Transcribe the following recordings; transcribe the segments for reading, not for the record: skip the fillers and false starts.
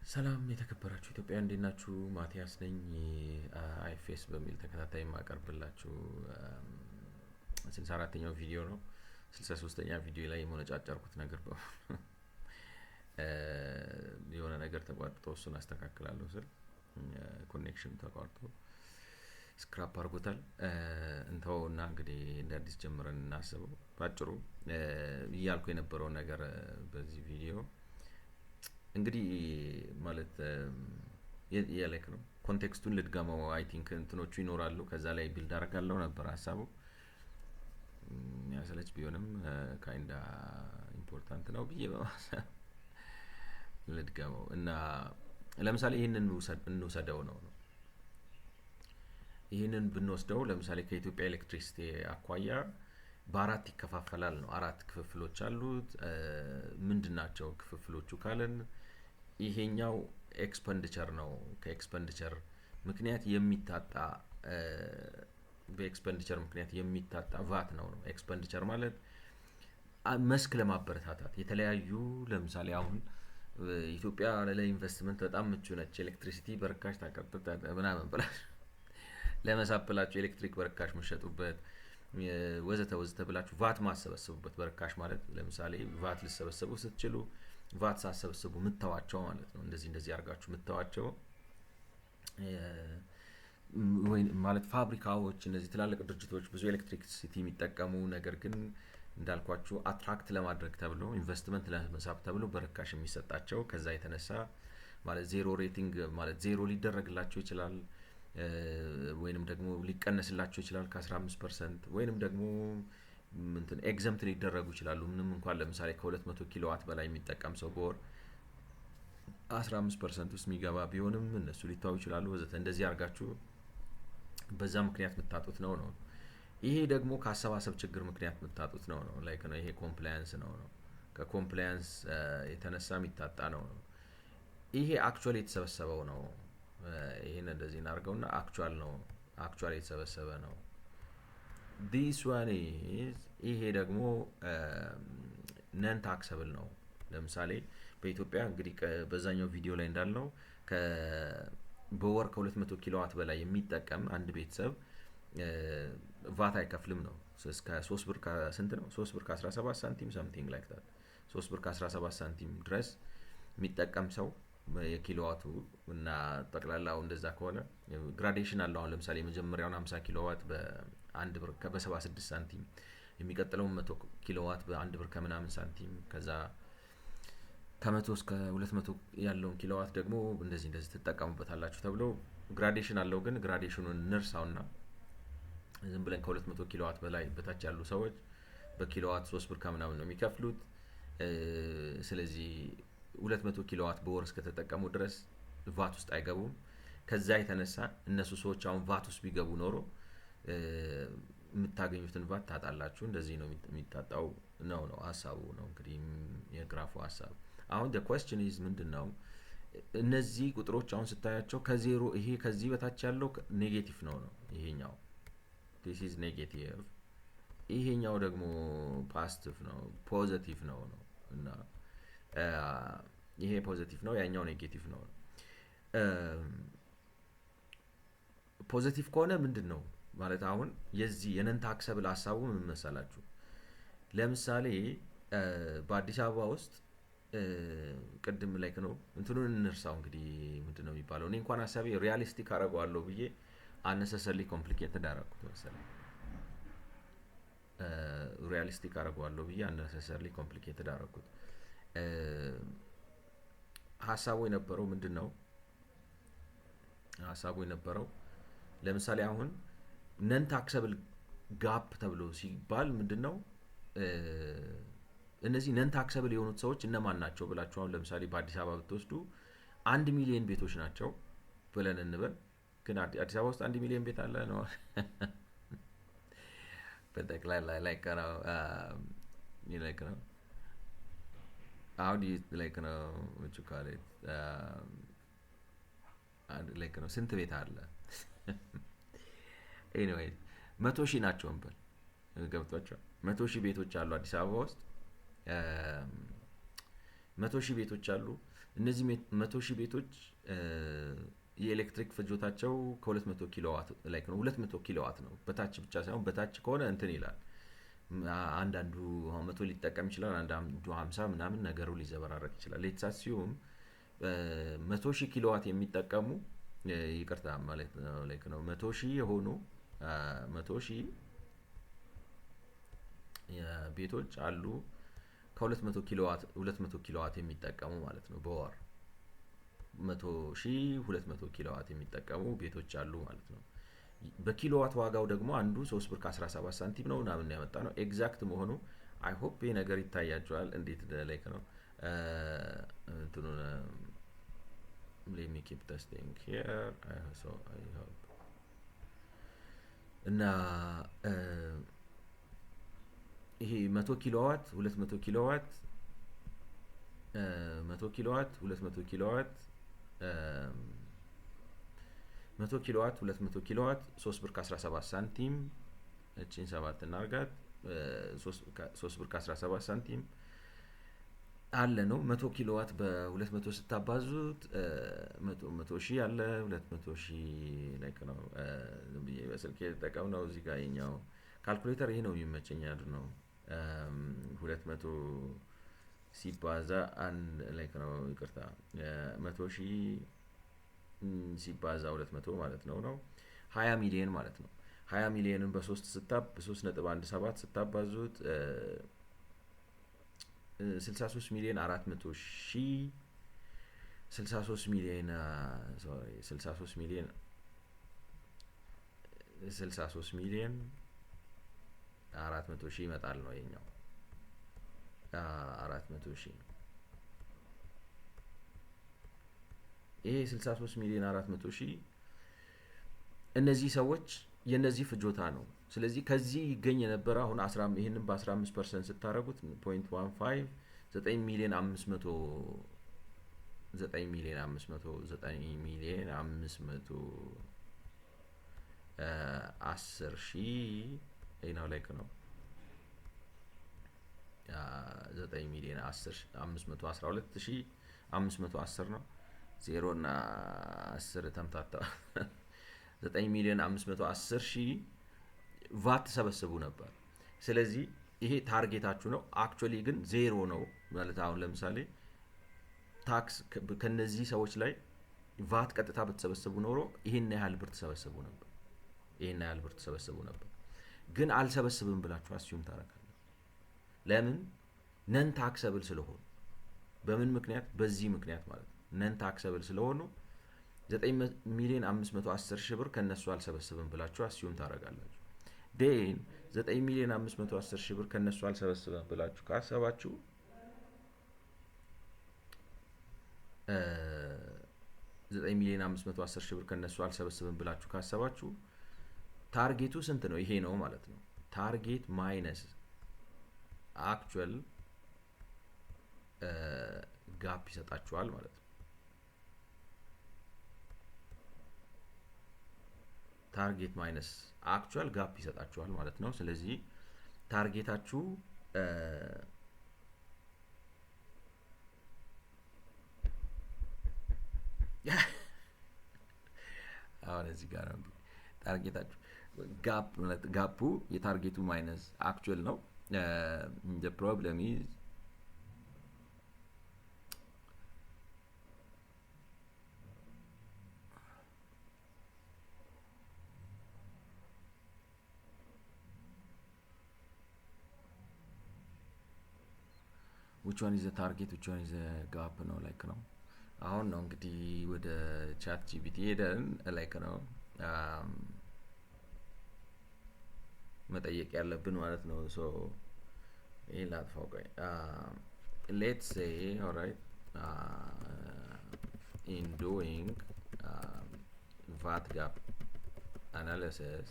ሰላም የተከበራችሁ ኢትዮጵያ እንዴት ናችሁ? ማቲያስ ነኝ። አይፌስ በሚል ተከታታይ የማቀርብላችሁ 64ኛው ቪዲዮ ነው። 63ኛ ቪዲዮ ላይ የመነጫጨርኩት ነገር የሆነ ነገር ተቋርጦ እሱን አስተካክላለሁ ስል ኮኔክሽን ተቋርጦ ስክራፕ አድርጎታል። እንተውና እንግዲህ እንደ አዲስ ጀምረን እናስበው። ባጭሩ እያልኩ የነበረው ነገር በዚህ ቪዲዮ እንግዲህ ማለት የላይክ ነው። ኮንቴክስቱን ልድገመው። አይ ቲንክ እንትኖቹ ይኖራሉ ከዛ ላይ ቢልድ አደርጋለሁ ነበር ሀሳቡ። የሚያሰለች ቢሆንም ካይንዳ ኢምፖርታንት ነው ብዬ በማሰብ ልድገመው እና ለምሳሌ ይህንን እንውሰደው ነው። ይህንን ብንወስደው ለምሳሌ ከኢትዮጵያ ኤሌክትሪሲቲ አኳያ በአራት ይከፋፈላል ነው። አራት ክፍፍሎች አሉት። ምንድናቸው ክፍፍሎቹ ካለን ይሄኛው ኤክስፐንዲቸር ነው። ከኤክስፐንዲቸር ምክንያት የሚታጣ በኤክስፐንዲቸር ምክንያት የሚታጣ ቫት ነው። ኤክስፐንዲቸር ማለት መስክ ለማበረታታት የተለያዩ ለምሳሌ አሁን ኢትዮጵያ ለኢንቨስትመንት በጣም ምቹ ነች። ኤሌክትሪሲቲ በርካሽ ታቀርጥታ ምናምን ብላችሁ ለመሳብላችሁ ኤሌክትሪክ በርካሽ መሸጡበት ወዘተ ወዘተ ብላችሁ ቫት ማሰበስቡበት። በርካሽ ማለት ለምሳሌ ቫት ልሰበስቡ ስትችሉ ቫት ሳሰበስቡ ምተዋቸው ማለት ነው። እንደዚህ አድርጋችሁ ምተዋቸው ወይ ማለት ፋብሪካዎች እነዚህ ትላልቅ ድርጅቶች ብዙ ኤሌክትሪክሲቲ የሚጠቀሙ ነገር ግን እንዳልኳችሁ አትራክት ለማድረግ ተብሎ ኢንቨስትመንት ለመሳብ ተብሎ በርካሽ የሚሰጣቸው ከዛ የተነሳ ማለት ዜሮ ሬቲንግ ማለት ዜሮ ሊደረግላቸው ይችላል ወይንም ደግሞ ሊቀነስላቸው ይችላል ከ15% ወይንም ደግሞ እንትን ኤግዘምፕት ሊደረጉ ይችላሉ። ምንም እንኳን ለምሳሌ ከ200 ኪሎዋት በላይ የሚጠቀም ሰው በወር 15% ውስጥ የሚገባ ቢሆንም እነሱ ሊታዩ ይችላሉ ወዘተ። እንደዚህ አድርጋችሁ በዛ ምክንያት የምታጡት ነው። ይሄ ደግሞ ከአሰባሰብ ችግር ምክንያት የምታጡት ነው። ላይክ ነው ይሄ ኮምፕላያንስ ነው። ከኮምፕላያንስ የተነሳ የሚታጣ ነው። ይሄ አክቹአሊ የተሰበሰበው ነው። ይሄን እንደዚህ እናርገውና አክቹአል ነው። አክቹአሊ የተሰበሰበ ነው። this one is ይሄ ደግሞ ነን ታክሰብል ነው። ለምሳሌ በኢትዮጵያ እንግዲህ በዛኛው ቪዲዮ ላይ እንዳልነው በወር ከ200 ኪሎዋት በላይ የሚጠቀም አንድ ቤተሰብ ቫት አይከፍልም ነው። እስከ 3 ብር ከስንት ነው? 3 ብር ከ17 ሳንቲም something like that 3 ብር ከ17 ሳንቲም ድረስ የሚጠቀም ሰው የኪሎዋቱ እና ጠቅላላው እንደዛ ከሆነ ግራዴሽን አለው። አሁን ለምሳሌ የመጀመሪያውን 50 ኪሎዋት በ1 ብር ከ76 ሳንቲም፣ የሚቀጥለው 100 ኪሎዋት በ1 ብር ከምናምን ሳንቲም፣ ከዛ ከ100 እስከ 200 ያለውን ኪሎዋት ደግሞ እንደዚህ ትጠቀሙበታላችሁ ተብሎ ግራዴሽን አለው። ግን ግራዴሽኑን እንርሳውና ዝም ብለን ከ200 ኪሎዋት በላይ በታች ያሉ ሰዎች በኪሎዋት 3 ብር ከምናምን ነው የሚከፍሉት። ስለዚህ 200 ኪሎዋት በወር እስከተጠቀሙ ድረስ ቫት ውስጥ አይገቡም። ከዛ የተነሳ እነሱ ሰዎች አሁን ቫት ውስጥ ቢገቡ ኖሮ የምታገኙትን ቫት ታጣላችሁ። እንደዚህ ነው የሚታጣው ነው ሀሳቡ ነው እንግዲህ የግራፉ ሀሳብ። አሁን the question is ምንድነው እነዚህ ቁጥሮች አሁን ስታያቸው ከዜሮ ይሄ ከዚህ በታች ያለው ኔጌቲቭ ነው። ይሄኛው this is negative፣ ይሄኛው ደግሞ ፖዚቲቭ ነው ፖዚቲቭ ነው እና ይሄ ፖዚቲቭ ነው ያኛው ኔጌቲቭ ነው። ፖዚቲቭ ከሆነ ምንድነው ማለት አሁን የዚህ የነን ታክሰብል ሀሳቡ ምን መሰላችሁ? ለምሳሌ በአዲስ አበባ ውስጥ ቅድም ላይ ነው እንትኑን እንርሳው እንግዲህ ምንድነው የሚባለው? እኔ እንኳን ሀሳቤ ሪያሊስቲክ አደርገዋለሁ ብዬ unnecessarily complicated አደረኩት መሰለኝ። ሪያሊስቲክ አደርገዋለሁ ብዬ unnecessarily complicated አደረኩት። ሀሳቡ የነበረው ምንድነው? ሀሳቡ የነበረው ለምሳሌ አሁን ነን ታክሰብል ጋፕ ተብሎ ሲባል ምንድነው እነዚህ ነን ታክሰብል የሆኑት ሰዎች እነማን ናቸው ብላችሁ አሁን ለምሳሌ በአዲስ አበባ ብትወስዱ 1 ሚሊዮን ቤቶች ናቸው ብለን እንበል። ግን አዲስ አበባ ውስጥ 1 ሚሊዮን ቤት አለ ነው በጠቅላላ ላይክ ነው like ነው how do you like ነው what you call it like ነው ስንት ቤት አለ? anyway 100,000 ናቸው እንበል። ገብቷቸው 100,000 ቤቶች አሉ አዲስ አበባ ውስጥ። 100,000 ቤቶች አሉ። እነዚህ 100,000 ቤቶች የኤሌክትሪክ ፍጆታቸው ከ200 ኪሎዋት ላይ ነው። 200 ኪሎዋት ነው። በታች ብቻ ሳይሆን በታች ከሆነ እንትን ይላል። አንዳንዱ 100 ሊጠቀም ይችላል፣ አንዳንዱ 50 ምናምን ነገሩ ሊዘበራረቅ ይችላል። ሌትሳሲዩም 100,000 ኪሎዋት የሚጠቀሙ ይቅርታ ማለት ነው ላይክ ነው 100,000 የሆኑ 100,000 ቤቶች አሉ ከ200 ኪሎዋት 200 ኪሎዋት የሚጠቀሙ ማለት ነው። በወር 100,000 200 ኪሎዋት የሚጠቀሙ ቤቶች አሉ ማለት ነው። በኪሎዋት ዋጋው ደግሞ አንዱ 3 ብር ከ17 ሳንቲም ነው ምናምን ያመጣ ነው። ኤግዛክት መሆኑ አይ ሆፕ ይሄ ነገር ይታያቸዋል እንዴት ላይክ ነው እንትኑን let me keep testing here so I hope እና ይሄ 100 ኪሎዋት 200 ኪሎዋት 100 ኪሎዋት 200 ኪሎዋት 100 ኪሎዋት 200 ኪሎዋት 3 ብር ከ17 ሳንቲም እቺን 7 እናርጋት 3 ብር ከ17 ሳንቲም አለ ነው። 100 ኪሎዋት በ200 ስታባዙት 100 ሺህ አለ 200 ሺህ ላይክ ነው። በስልክ የተጠቀም ነው እዚህ ጋር የኛው ካልኩሌተር ይሄ ነው የሚመቸኛል ነው። 200 ሲባዛ አንድ ላይክ ነው ይቅርታ 100 ሺህ ሲባዛ 200 ማለት ነው 20 ሚሊዮን ማለት ነው። 20 ሚሊዮንን በ3.17 ስታባዙት 63 ሚሊዮን 400 ሺህ 63 ሚሊዮን 400 ሺህ ይመጣል ነው የኛው 400 ሺህ ይሄ 63 ሚሊዮን 400 ሺህ እነዚህ ሰዎች የነዚህ ፍጆታ ነው። ስለዚህ ከዚህ ይገኝ የነበረ አሁን 15 ይሄንን በ15% ስታረጉት 0.15 9 ሚሊዮን 500 9 ሚሊዮን 500 9 ሚሊዮን 500 10 ሺህ ይሄናው ላይክ ነው 9 ሚሊዮን 10 512 ሺህ 510 ነው 0 እና 10 ተምታታ 9 ሚሊዮን 510 ሺህ ቫት ተሰበሰቡ ነበር። ስለዚህ ይሄ ታርጌታችሁ ነው። አክቹአሊ ግን ዜሮ ነው ማለት አሁን ለምሳሌ ታክስ ከነዚህ ሰዎች ላይ ቫት ቀጥታ በተሰበሰቡ ኖሮ ይሄን ያህል ብር ተሰበሰቡ ነበር። ይሄን ያህል ብር ተሰበሰቡ ነበር። ግን አልሰበሰብም ብላችሁ አስዩም ታረጋላችሁ። ለምን? ነን ታክሰብል ስለሆኑ። በምን ምክንያት? በዚህ ምክንያት ማለት ነው። ነን ታክሰብል ስለሆኑ 9 ሚሊዮን 510 ሺህ ብር ከነሱ አልሰበሰብም ብላችሁ አስዩም ታረጋላችሁ። ዴን 9 ሚሊዮን 510 ሺህ ብር ከነሱ አልሰበሰብም ብላችሁ ካሰባችሁ 9 ሚሊዮን 510 ሺህ ብር ከነሱ አልሰበሰብም ብላችሁ ካሰባችሁ ታርጌቱ ስንት ነው? ይሄ ነው ማለት ነው። ታርጌት ማይነስ አክቹአል ጋፕ ይሰጣችኋል ማለት ነው። ታርጌት ማይነስ አክቹአል ጋፕ ይሰጣችኋል ማለት ነው። ስለዚህ ታርጌታችሁ አሁን እዚህ ጋር ነው ታርጌታችሁ ጋፑ የታርጌቱ ማይነስ አክቹአል ነው። the problem is which one is the target which one is the gap ነው ላይክ ነው። አሁን ነው እንግዲህ ወደ ቻት ጂፒቲ ሄደን ላይክ ነው መጠየቅ ያለብን ማለት ነው። ሶ ይሄን ላጥፋው ቆይ let's say alright in doing VAT gap analysis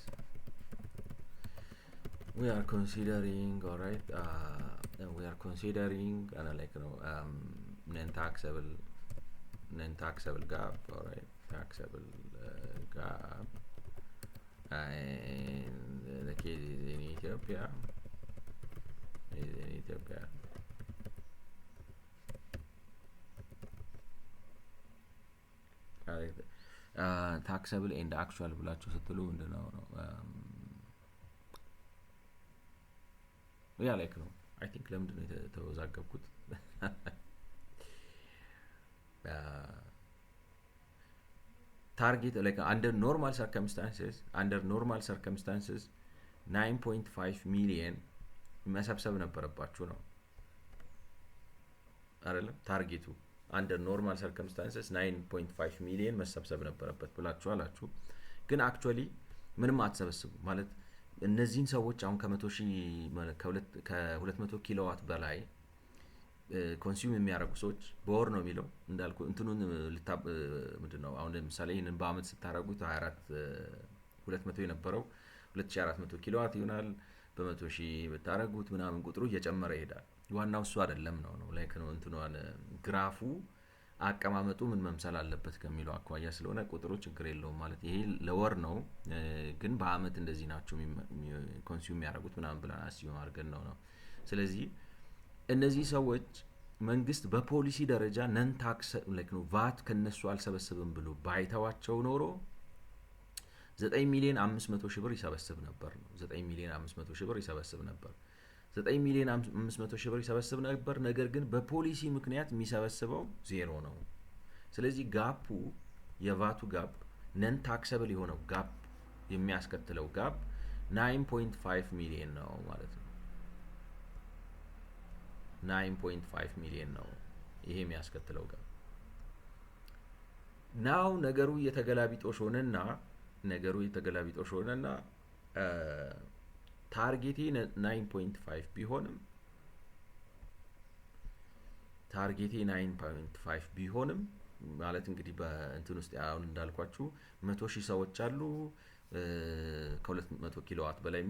we are considering alright we are considering like you know non-taxable gap alright taxable gap and the case is in Ethiopia ታክሰብል ኤንድ አክቹዋል ብላችሁ ስትሉ ምንድነው ነው? ያ ላይክ ነው። አይ ቲንክ ለምንድን ነው የተወዛገብኩት? ታርጌት ላይክ under normal circumstances 9.5 ሚሊየን መሰብሰብ ነበረባችሁ ነው አይደለም? ታርጌቱ under normal circumstances 9.5 ሚሊየን መሰብሰብ ነበረበት ብላችሁ አላችሁ። ግን አክቹአሊ ምንም አትሰበስቡ ማለት እነዚህን ሰዎች አሁን ከ200 ኪሎዋት በላይ ኮንሱም የሚያደርጉ ሰዎች በወር ነው የሚለው እንዳልኩ እንትኑን ምንድነው አሁን ለምሳሌ ይሄንን በአመት ስታረጉት 200 የነበረው 2400 ኪሎዋት ይሆናል። በ100 ሺህ ብታረጉት ምናምን ቁጥሩ እየጨመረ ይሄዳል። ዋናው እሱ አይደለም ነው ላይክ ነው እንትኑን ግራፉ አቀማመጡ ምን መምሰል አለበት ከሚለው አኳያ ስለሆነ ቁጥሩ ችግር የለውም ማለት ይሄ ለወር ነው። ግን በአመት እንደዚህ ናቸው ኮንሱም የሚያደርጉት ምናምን ብለን አስዩም አድርገን ነው። ስለዚህ እነዚህ ሰዎች መንግስት በፖሊሲ ደረጃ ነን ታክስ ላይክ ነው ቫት ከነሱ አልሰበስብም ብሎ ባይተዋቸው ኖሮ 9 ሚሊዮን 500 ሺህ ብር ይሰበስብ ነበር ነው። 9 ሚሊዮን 500 ሺህ ብር ይሰበስብ ነበር። 9 ሚሊዮን 500 ሺህ ብር ይሰበስብ ነበር። ነገር ግን በፖሊሲ ምክንያት የሚሰበስበው ዜሮ ነው። ስለዚህ ጋፑ የቫቱ ጋፕ ነን ታክሰብል የሆነው ጋፕ የሚያስከትለው ጋፕ 9.5 ሚሊዮን ነው ማለት ነው። 9.5 ሚሊዮን ነው ይሄ የሚያስከትለው ጋፕ። ናው ነገሩ የተገላቢጦሽ ሆነና ታርጌቴ 9.5 ቢሆንም ማለት እንግዲህ በእንትን ውስጥ አሁን እንዳልኳችሁ 100,000 ሰዎች አሉ። ከ200 ኪሎዋት በላይ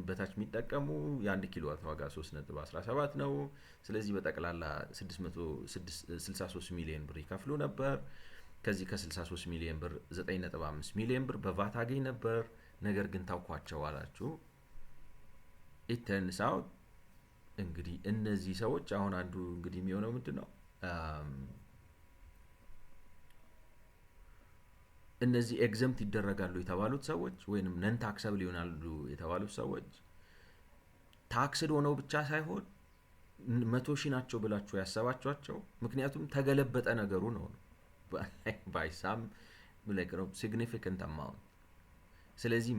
በታች የሚጠቀሙ የ1 ኪሎዋት ዋጋ 3.17 ነው። ስለዚህ በጠቅላላ 663 ሚሊዮን ብር ይከፍሉ ነበር። ከዚህ ከ63 ሚሊዮን ብር 9.5 ሚሊዮን ብር በቫት አገኝ ነበር። ነገር ግን ታውቋቸው አላችሁ። it turns out እንግዲህ እነዚህ ሰዎች አሁን አንዱ እንግዲህ የሚሆነው ምንድነው እነዚህ ኤግዘምፕት ይደረጋሉ የተባሉት ሰዎች ወይንም ነን ታክሰብል ይሆናሉ የተባሉት ሰዎች ታክስድ ሆነው ብቻ ሳይሆን 100,000 ናቸው ብላችሁ ያሰባችኋቸው ምክንያቱም ተገለበጠ ነገሩ ነው by some like significant amount። ስለዚህ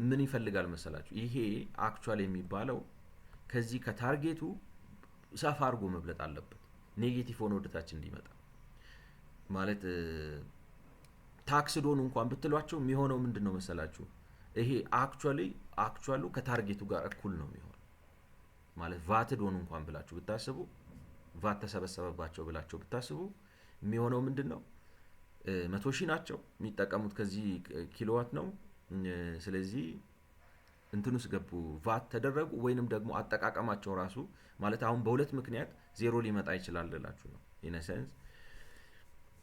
ምን ይፈልጋል መሰላችሁ? ይሄ አክቹአሊ የሚባለው ከዚህ ከታርጌቱ ሰፋ አድርጎ መብለጥ አለበት ኔጌቲቭ ሆኖ ወደታች እንዲመጣ ማለት ታክስ ዶን እንኳን ብትሏቸው የሚሆነው ምንድነው መሰላችሁ? ይሄ አክቹአሊ ከታርጌቱ ጋር እኩል ነው የሚሆነው ማለት ቫት ዶን እንኳን ብላችሁ ብታስቡ ቫት ተሰበሰበባቸው ብላችሁ ብታስቡ የሚሆነው ምንድነው 100,000 ናቸው የሚጠቀሙት ከዚህ ኪሎዋት ነው። ስለዚህ እንትኑስ ገቡ ቫት ተደረጉ ወይንም ደግሞ አጠቃቀማቸው ራሱ ማለት አሁን በሁለት ምክንያት ዜሮ ሊመጣ ይችላል ልላችሁ ነው። ኢን ሴንስ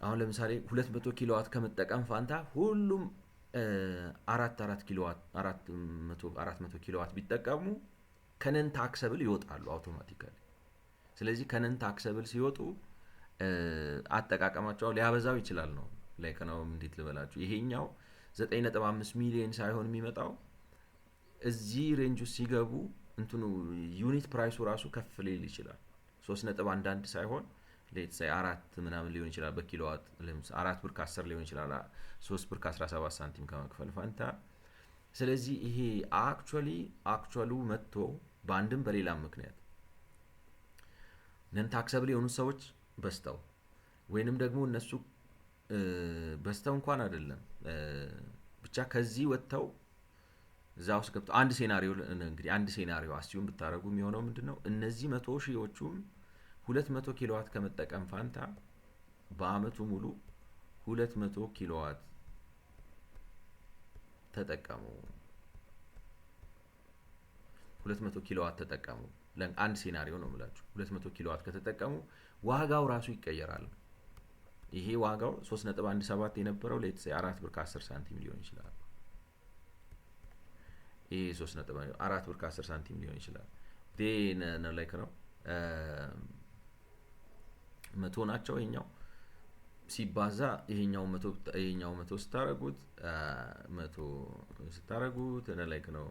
አሁን ለምሳሌ 200 ኪሎዋት ከመጠቀም ፋንታ ሁሉም 4 ኪሎዋት 400 ኪሎዋት ቢጠቀሙ ከነን ታክሰብል ይወጣሉ አውቶማቲካሊ። ስለዚህ ከነን ታክሰብል ሲወጡ አጠቃቀማቸው ሊያበዛው ይችላል ነው ላይክ ነው እንዴት ልበላችሁ ይሄኛው 9.5 ሚሊዮን ሳይሆን የሚመጣው እዚህ ሬንጅ ውስጥ ሲገቡ እንትኑ ዩኒት ፕራይሱ ራሱ ከፍ ሊል ይችላል 3.11 ሳይሆን ሌትስ ሴይ 4 ምናምን ሊሆን ይችላል በኪሎዋት ለምሳሌ 4 ብር ከ10 ሊሆን ይችላል 3 ብር ከ17 ሳንቲም ከመክፈል ፋንታ። ስለዚህ ይሄ አክቹአሊ መጥቶ በአንድም በሌላም ምክንያት ነን ታክሰብል የሆኑ ሰዎች በስተው ወይንም ደግሞ እነሱ በስተው እንኳን አይደለም ብቻ ከዚህ ወጥተው እዛው ገብተው አንድ ሴናሪዮ አስዩም ብታረጉ የሚሆነው ምንድነው እነዚህ 100,000ዎቹም 200 ኪሎዋት ከመጠቀም ፋንታ በአመቱ ሙሉ 200 ኪሎዋት ተጠቀሙ 200 ኪሎዋት ተጠቀሙ። አንድ ሴናሪዮ ነው የምላችሁ 200 ኪሎዋት ከተጠቀሙ ዋጋው ራሱ ይቀየራል። ይሄ ዋጋው 3.17 የነበረው ሌትስ 4 ብር ከ10 ሳንቲም ሊሆን ይችላል። ይሄ 3.4 ብር ከ10 ሳንቲም ሊሆን ይችላል። ነው ላይክ ነው 100 ናቸው ይሄኛው ሲባዛ ይሄኛው መቶ ስታረጉት መቶ ስታረጉት ላይክ ነው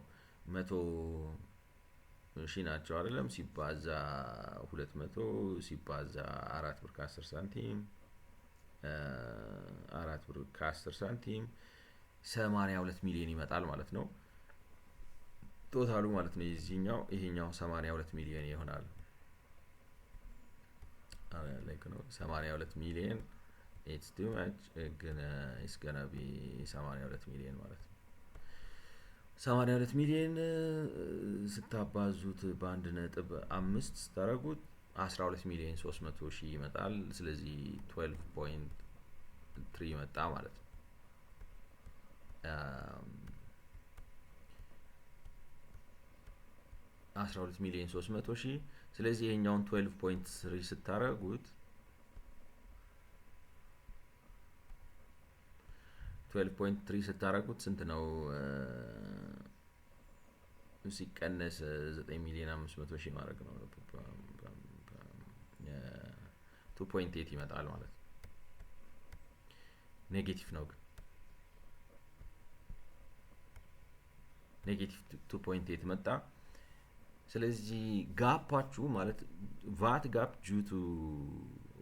100 ሺህ ናቸው አይደለም። ሲባዛ 200 ሲባዛ 4 ብር ከ10 ሳንቲም 4 ብር ከ10 ሳንቲም 82 ሚሊዮን ይመጣል ማለት ነው። ቶታሉ ማለት ነው ይሄኛው 82 ሚሊዮን ይሆናል። ላይክ ነው 82 ሚሊዮን it's too much it's gonna be 82 ሚሊዮን ማለት ነው። 82 ሚሊዮን ስታባዙት በ1.5 ስታረጉት 12 ሚሊዮን 300 ሺህ ይመጣል። ስለዚህ 12.3 መጣ ማለት ነው። 12 ሚሊዮን 300 ሺህ። ስለዚህ ይሄኛውን 12.3 ስታረጉት 12.3 ስታረጉት ስንት ነው? ሲቀነስ 9 ሚሊዮን 500 ሺህ ማድረግ ነው። 2.8 ይመጣል ማለት ነው። ኔጌቲቭ ነው ግን ኔጌቲቭ 2.8 መጣ። ስለዚህ ጋፓችሁ ማለት ቫት ጋፕ ዲዩ ቱ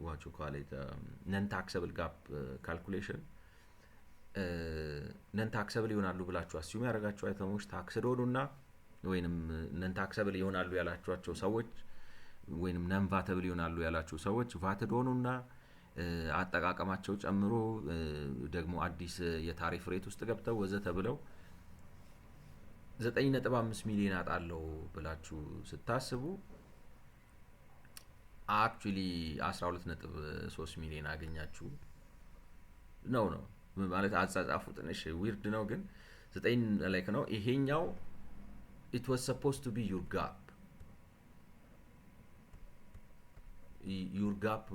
ዋት ዩ ኮል ኢት ነን ታክሰብል ጋፕ ካልኩሌሽን ነን ታክሰብል ይሆናሉ ብላችሁ አስዩም ያደረጋችሁ አይተሞች ታክስድ ሆኑና ወይንም ነን ታክሰብል ይሆናሉ ያላችኋቸው ሰዎች ወይንም ነን ቫተብል ይሆናሉ ያላችሁ ሰዎች ቫትድ ሆኑና አጠቃቀማቸው ጨምሮ ደግሞ አዲስ የታሪፍ ሬት ውስጥ ገብተው ወዘተ ብለው 9.5 ሚሊዮን አጣለው ብላችሁ ስታስቡ አክቹሊ 12.3 ሚሊዮን አገኛችሁ ነው ማለት አጻጻፉ ትንሽ ዊርድ ነው ግን 9 ላይክ ነው። ይሄኛው it was supposed to be your gap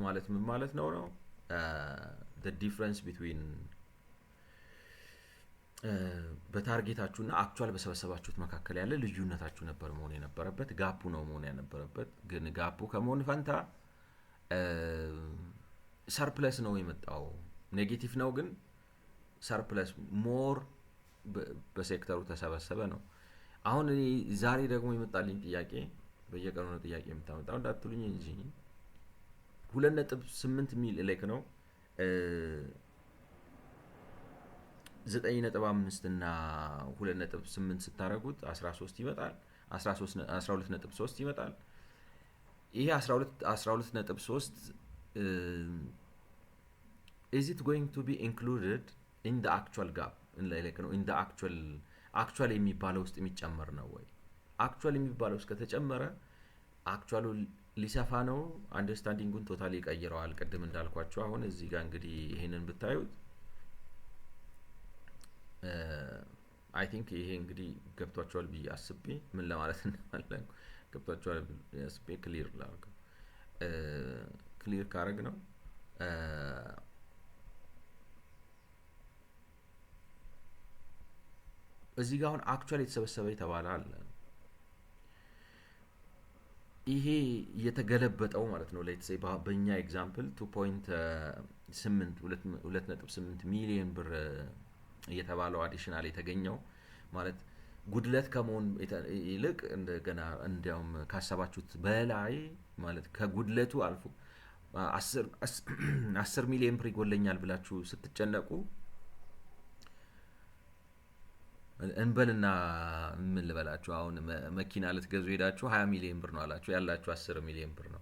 ማለት ምን ማለት ነው the difference between በታርጌታችሁና አክቹአል በሰበሰባችሁት መካከል ያለ ልዩነታችሁ ነበር መሆን የነበረበት። ጋፑ ነው መሆን የነበረበት። ግን ጋፑ ከመሆን ፈንታ ሰርፕለስ ነው የመጣው። ኔጌቲቭ ነው ግን ሰርፕለስ ሞር በሴክተሩ ተሰበሰበ ነው። አሁን ዛሬ ደግሞ የመጣልኝ ጥያቄ በየቀኑ ነው ጥያቄ የምታመጣው እንዳትሉኝ እንጂ 2.8 ሚሊዮን ላይክ ነው 9.5 እና 2.8 ስታረጉት 13 ይመጣል። 12.3 ይመጣል። ይሄ 12.3 is it going to be included in the actual gap like ነው in the actual የሚባለው ውስጥ የሚጨመር ነው ወይ? actual የሚባለው ውስጥ ከተጨመረ actual ሊሰፋ ነው። አንደርስታንዲንጉን ቶታሊ ይቀይረዋል። ቅድም እንዳልኳችሁ አሁን እዚህ ጋር እንግዲህ ይሄንን ብታዩት አይ ቲንክ ይሄ እንግዲህ ገብቷቸዋል ብዬ አስቤ ምን ለማለት እንደማለን ገብቷቸዋል አስቤ ክሊር ላድርገው። ክሊር ካረግ ነው እዚህ ጋር አሁን አክቹአሊ የተሰበሰበ የተባለ አለ። ይሄ የተገለበጠው ማለት ነው ሌትስ ሴይ በእኛ ኤግዛምፕል 2.8 ሚሊዮን ብር እየተባለው አዲሽናል የተገኘው ማለት ጉድለት ከመሆን ይልቅ እንደገና እንዲያውም ካሰባችሁት በላይ ማለት ከጉድለቱ አልፎ 10 ሚሊዮን ብር ይጎለኛል ብላችሁ ስትጨነቁ እንበልና ምን ልበላችሁ አሁን መኪና ልትገዙ ሄዳችሁ 20 ሚሊዮን ብር ነው አላችሁ ያላችሁ 10 ሚሊዮን ብር ነው።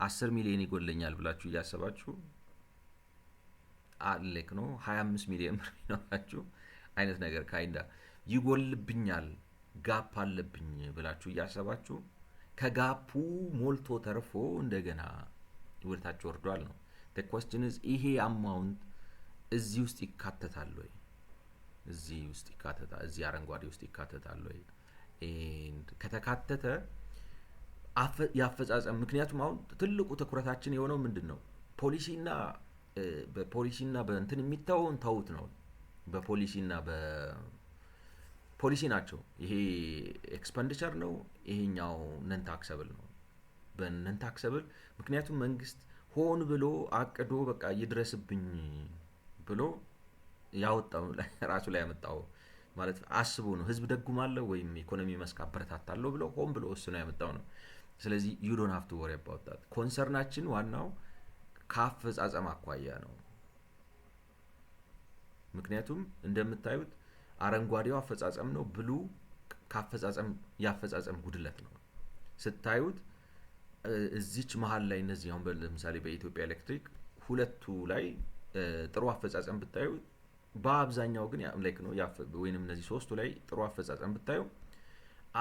10 ሚሊዮን ይጎለኛል ብላችሁ እያሰባችሁ አለክ ነው 25 ሚሊዮን ብር ይኖራችሁ አይነት ነገር ካይንዳ ይጎልብኛል ጋፕ አለብኝ ብላችሁ እያሰባችሁ ከጋፑ ሞልቶ ተርፎ እንደገና ወርታችሁ ወርዷል ነው። the question is ይሄ አማውንት እዚህ ውስጥ ይካተታል ወይ? እዚህ ውስጥ ይካተታል? እዚህ አረንጓዴ ውስጥ ይካተታል ወይ? and ከተካተተ ያፈጻጸም ምክንያቱም አሁን ትልቁ ትኩረታችን የሆነው ምንድነው በፖሊሲና በእንትን የሚታወውን ተውት ነው። በፖሊሲና በፖሊሲ ናቸው። ይሄ ኤክስፐንዲቸር ነው፣ ይሄኛው ነን ታክሰብል ነው። በነን ታክሰብል ምክንያቱም መንግስት ሆን ብሎ አቅዶ በቃ ይድረስብኝ ብሎ ያወጣው ራሱ ላይ ያመጣው ማለት አስቦ ነው። ህዝብ ደጉማለሁ ወይም ኢኮኖሚ መስክ አበረታታለሁ ብሎ ሆን ብሎ ወስኖ ያመጣው ነው። ስለዚህ ዩ ዶንት ሃቭ ቱ ወሪ አባውት ዳት። ኮንሰርናችን ዋናው ከአፈጻጸም አኳያ ነው። ምክንያቱም እንደምታዩት አረንጓዴው አፈጻጸም ነው፣ ብሉ የአፈጻጸም ጉድለት ነው። ስታዩት እዚች መሀል ላይ እነዚህ አሁን ለምሳሌ በኢትዮጵያ ኤሌክትሪክ ሁለቱ ላይ ጥሩ አፈጻጸም ብታዩ፣ በአብዛኛው ግን ላይክ ነው ወይንም እነዚህ ሶስቱ ላይ ጥሩ አፈጻጸም ብታዩ፣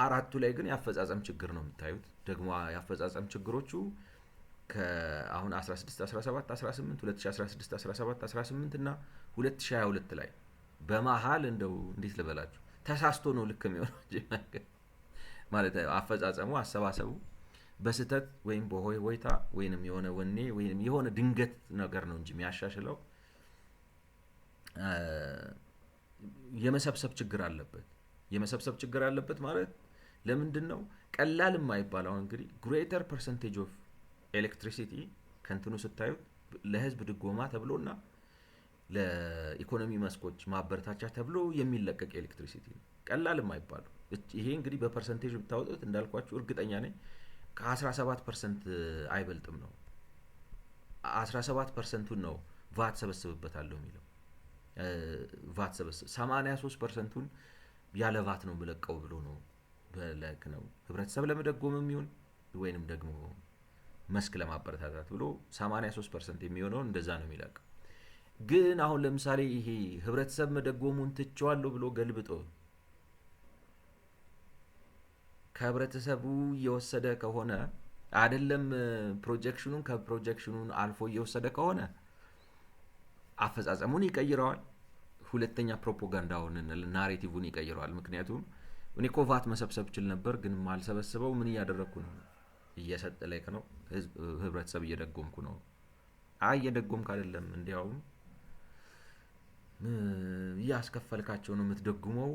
አራቱ ላይ ግን የአፈጻጸም ችግር ነው የምታዩት። ደግሞ የአፈጻጸም ችግሮቹ ከአሁን 16 17 18 2016 17 18 እና 2022 ላይ በመሀል እንደው እንዴት ልበላችሁ ተሳስቶ ነው ልክ የሚሆነው እንጂ ማለት አፈጻጸሙ አሰባሰቡ በስተት ወይም በሆይ ሆይታ ወይንም የሆነ ወኔ ወይንም የሆነ ድንገት ነገር ነው እንጂ የሚያሻሽለው የመሰብሰብ ችግር አለበት። የመሰብሰብ ችግር አለበት ማለት ለምንድን ነው? ቀላል የማይባለው እንግዲህ ግሬተር ፐርሰንቴጅ ኦፍ ኤሌክትሪሲቲ ከንትኑ ስታዩት ለህዝብ ድጎማ ተብሎና ለኢኮኖሚ መስኮች ማበረታቻ ተብሎ የሚለቀቅ ኤሌክትሪሲቲ ነው። ቀላል የማይባለው ይሄ እንግዲህ በፐርሰንቴጅ ብታወጡት እንዳልኳችሁ እርግጠኛ ነኝ ከ17% አይበልጥም ነው። 17%ን ነው ቫት ሰበስብበታለሁ የሚለው። ቫት ሰበስብ 83%ን ያለ ቫት ነው የምለቀው ብሎ ነው በለክ ነው ህብረተሰብ ለመደጎምም ይሁን ወይንም ደግሞ መስክ ለማበረታታት ብሎ 83% የሚሆነው እንደዛ ነው የሚለቀው። ግን አሁን ለምሳሌ ይሄ ህብረተሰብ መደጎሙን ትቼዋለሁ ብሎ ገልብጦ ከህብረተሰቡ እየወሰደ ከሆነ አይደለም ፕሮጀክሽኑን ከፕሮጀክሽኑን አልፎ እየወሰደ ከሆነ አፈጻጸሙን ይቀይረዋል። ሁለተኛ ፕሮፓጋንዳውን ናሬቲቭን ይቀይረዋል። ምክንያቱም እኔ እኮ ቫት መሰብሰብ ችል ነበር ግን ማልሰበስበው ምን እያደረኩ ነው? እየሰጠ ላይ ነው ህብረተሰብ እየደጎምኩ ነው። እየደጎምክ አይደለም እንዲያውም እያስከፈልካቸው ነው የምትደጉመው።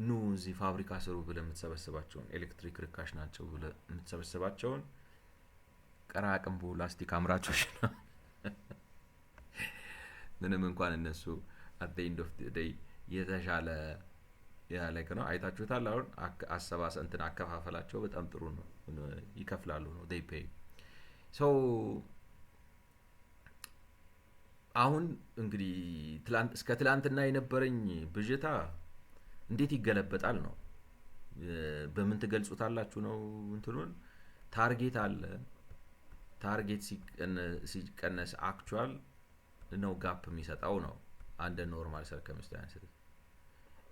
ኑ እዚህ ፋብሪካ ስሩ ብለህ የምትሰበስባቸውን ኤሌክትሪክ ርካሽ ናቸው ብለህ የምትሰበስባቸውን ቀራቅንቦ ላስቲክ አምራቾች ነው። ምንም እንኳን እነሱ at the end of the day የተሻለ ያለክ ነው አይታችሁታል። አሁን እንትን አከፋፈላቸው በጣም ጥሩ ነው፣ ይከፍላሉ ነው they pay። so አሁን እንግዲህ እስከ ትላንትና የነበረኝ ብዥታ እንዴት ይገለበጣል ነው። በምን ትገልጹታላችሁ ነው እንትኑን ታርጌት አለ። ታርጌት ሲቀነስ አክቹዋል ነው ጋፕ የሚሰጣው ነው አንድ ኖርማል ሰርከምስታንስ።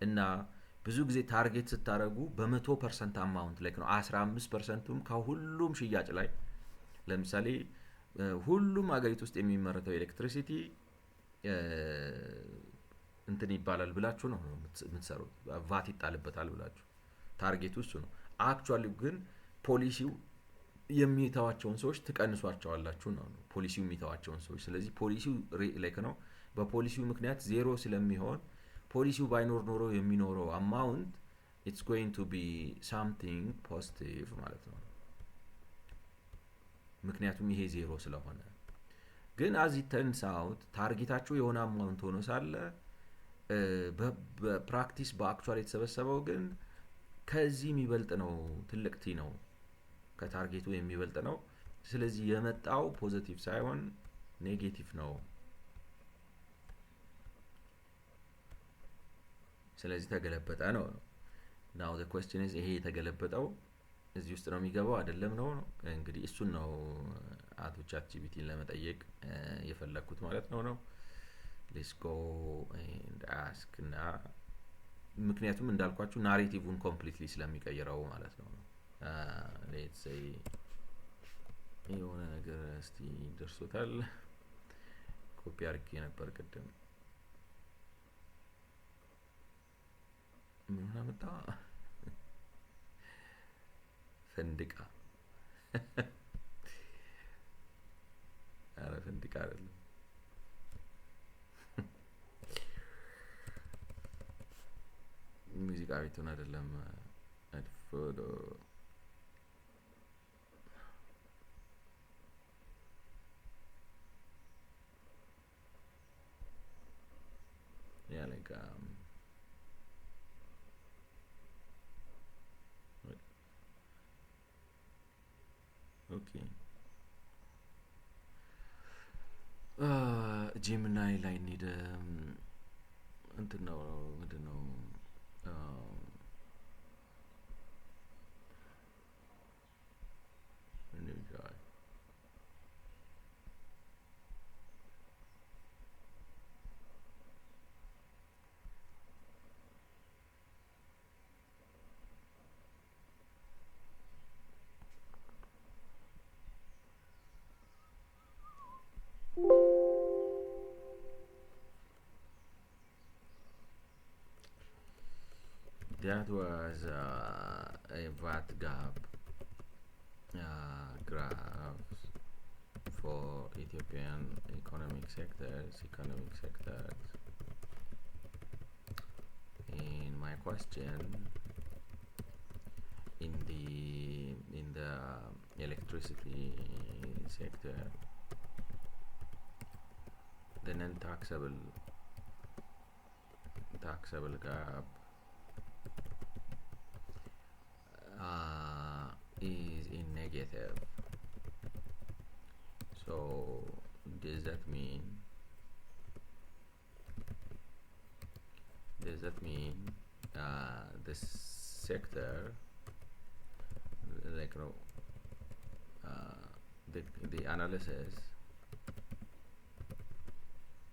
እና ብዙ ጊዜ ታርጌት ስታረጉ በ100% አማውንት ላይ ነው 15%ም ከሁሉም ሽያጭ ላይ ለምሳሌ ሁሉም አገሪቱ ውስጥ የሚመረተው ኤሌክትሪሲቲ እንትን ይባላል ብላችሁ ነው የምትሰሩት፣ ቫት ይጣልበታል ብላችሁ ታርጌቱ እሱ ነው። አክቹአሊ ግን ፖሊሲው የሚተዋቸውን ሰዎች ትቀንሷቸዋላችሁ ነው ፖሊሲው የሚተዋቸውን ሰዎች። ስለዚህ ፖሊሲው ላይክ ነው በፖሊሲው ምክንያት ዜሮ ስለሚሆን ፖሊሲው ባይኖር ኖሮ የሚኖረው አማውንት it's going to be something positive ማለት ነው። ምክንያቱም ይሄ ዜሮ ስለሆነ። ግን as it turns out ታርጌታችሁ የሆነ አማውንት ሆኖ ሳለ በፕራክቲስ በአክቹአሊ የተሰበሰበው ግን ከዚህ የሚበልጥ ነው፣ ትልቅ ቲ ነው፣ ከታርጌቱ የሚበልጥ ነው። ስለዚህ የመጣው ፖዚቲቭ ሳይሆን ኔጌቲቭ ነው። ስለዚህ ተገለበጠ ነው። now the question is ይሄ የተገለበጠው እዚህ ውስጥ ነው የሚገባው አይደለም ነው እንግዲህ እሱን ነው አቶ ቻትጂፒቲን ለመጠየቅ የፈለኩት ማለት ነው። let's go and ask እና ምክንያቱም እንዳልኳችሁ ናሬቲቭን ኮምፕሊትሊ ስለሚቀይረው ማለት ነው። let's say የሆነ ነገር እስቲ ደርሶታል፣ ኮፒ አድርጌ ነበር ቅድም። ምን አመጣ? ፈንድቃ። አረ ፈንድቃ አይደለም። ሙዚቃ ቤቱን አይደለም አድፎዶ like okay. Gemini ላይ need እንትን ነው ምንድን ነው እንጃ that was a VAT gap graphs for Ethiopian economic sectors. And my question in the electricity sector, the non-taxable gap is in negative. So does that mean the sector, like the analysis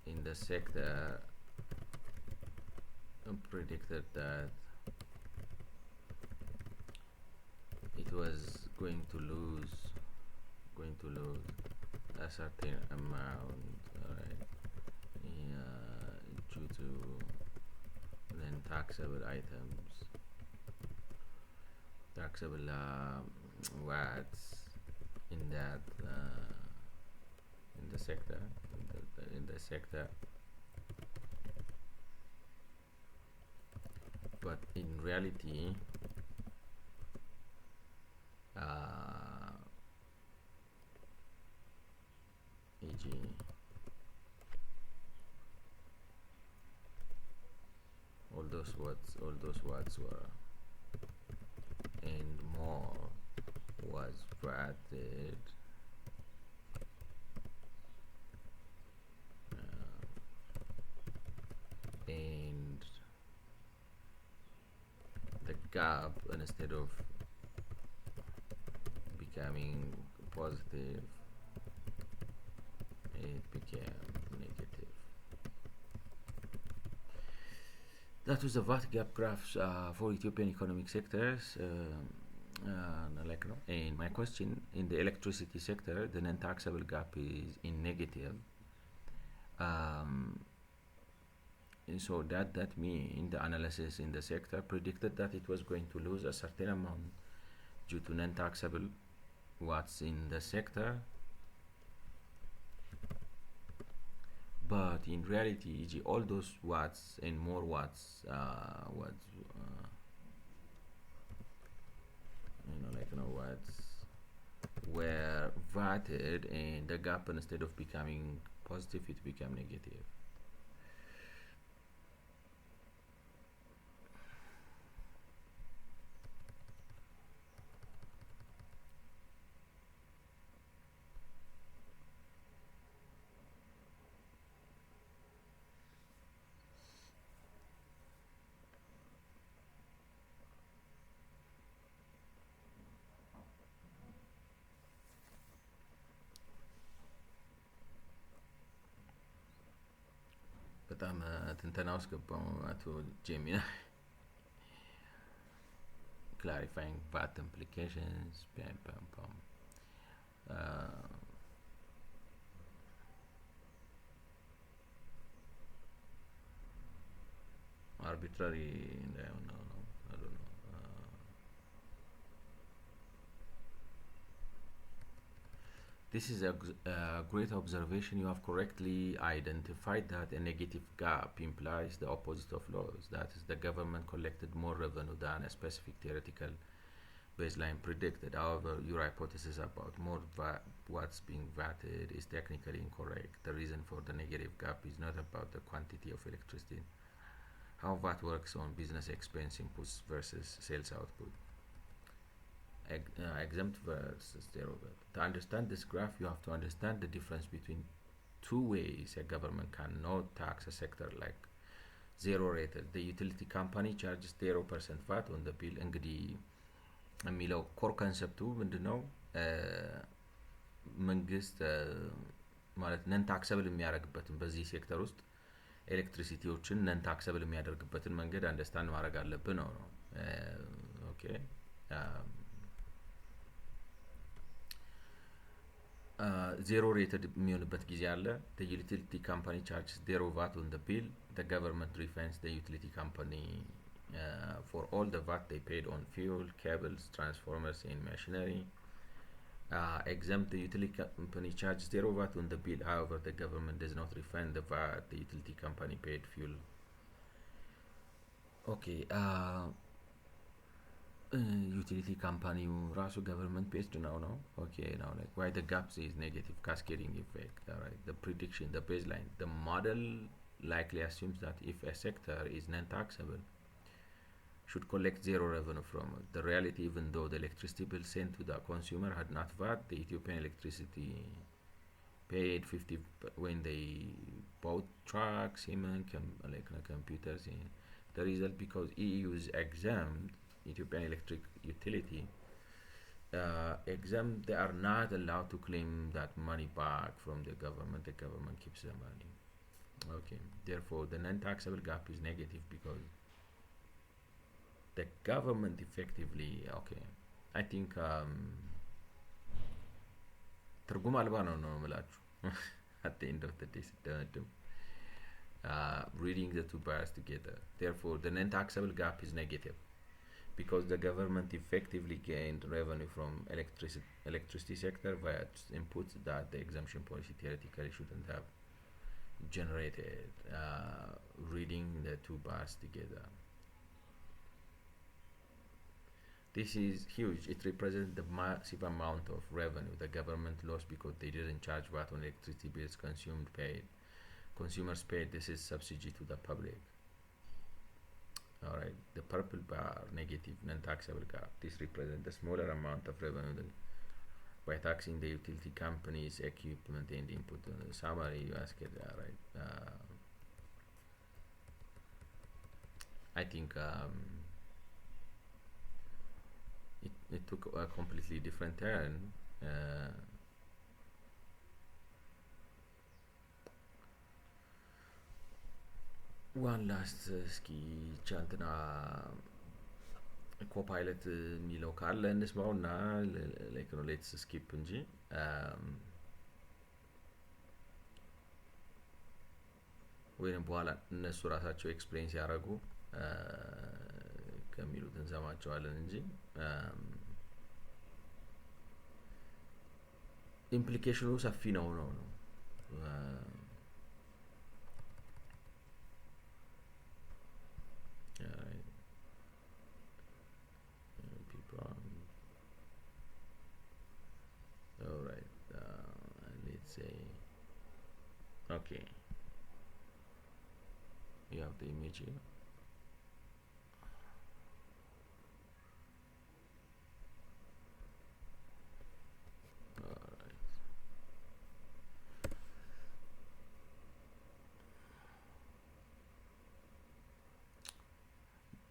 in the sector predicted that it was going to lose a certain amount, right? Due to then taxable items, taxable WATs in that in the sector, but in reality, e.g. all those words were and more was granted and the gap, instead of becoming positive, it became negative. That was the VAT gap graphs for Ethiopian economic sectors. And my question, in the electricity sector, the non-taxable gap is in negative. And so that means the analysis in the sector predicted that it was going to lose a certain amount due to non-taxable watts in the sector, but in reality, e.g. all those watts and more watts watts were vatted, and the gap, instead of becoming positive, it became negative. በጣም ትንተና ውስጥ ገባው አቶ ጄሚና clarifying VAT implications, arbitrary, I don't know. This is a great observation. You have correctly identified that a negative gap implies the opposite of loss. That is, the government collected more revenue than a specific theoretical baseline predicted. However, your hypothesis about more what's being vatted is technically incorrect. The reason for the negative gap is not about the quantity of electricity how VAT works on business expense inputs versus sales output. Exempt versus zero VAT. To understand this graph, you have to understand the difference between two ways a government cannot tax a sector like zero rated. The utility company charges 0% VAT on the bill. እንግዲህ የሚለው ኮር ኮንሰፕቱ ምንድነው? መንግስት ማለት ነን ታክሰብል የሚያደርግበትን በዚህ ሴክተር ውስጥ ኤሌክትሪሲቲዎችን ነን ታክሰብል የሚያደርግበትን መንገድ አንደርስታንድ ማድረግ አለብን ነው። ኦኬ ዜሮ ሬትድ የሚሆንበት ጊዜ አለ። the utility company charges zero VAT on the bill. The government refunds the utility company for all the VAT they paid on fuel, cables, transformers and machinery. Exempt, the utility company charges zero VAT on the bill. However, the government does not refund the VAT the utility company paid fuel. Okay, utility company ራሱ government based ነው ነው okay now like why the gaps is negative cascading effect. All right, the prediction, the baseline, the model likely assumes that if a sector is non-taxable should collect zero revenue from it. The reality, even though the electricity bill sent to the consumer had not VAT, the Ethiopian electricity paid 50 when they bought trucks, cement, like computers. The result, because EU is exempt, Ethiopian electric utility exempt, they are not allowed to claim that money back from the government. The government keeps the money. Okay, therefore the non-taxable gap is negative because the government effectively, okay, I think ትርጉም አልባ ነው የምላችሁ at the end of the day reading the two bars together. Therefore the non-taxable gap is negative because the government effectively gained revenue from electricity sector via inputs that the exemption policy theoretically shouldn't have generated. Reading the two bars together, this is huge. It represents the massive amount of revenue the government lost because they didn't charge VAT on electricity bills consumers paid. This is subsidy to the public. All right, the purple bar, negative non-taxable gap. This represents the smaller amount of revenue by taxing the utility companies, equipment and input. Summary, you ask it, right? I think it took a completely different turn. One last እስኪ ቻንትና ኮፓይለት የሚለው ካለ እንስማውና ላይክ ነው ሌትስ ስኪፕ እንጂ ወይንም በኋላ እነሱ ራሳቸው ኤክስፕሌን ሲያደርጉ ከሚሉት እንሰማቸዋለን እንጂ ኢምፕሊኬሽኑ ሰፊ ነው ነው Alright, let's say, okay, you have the image here.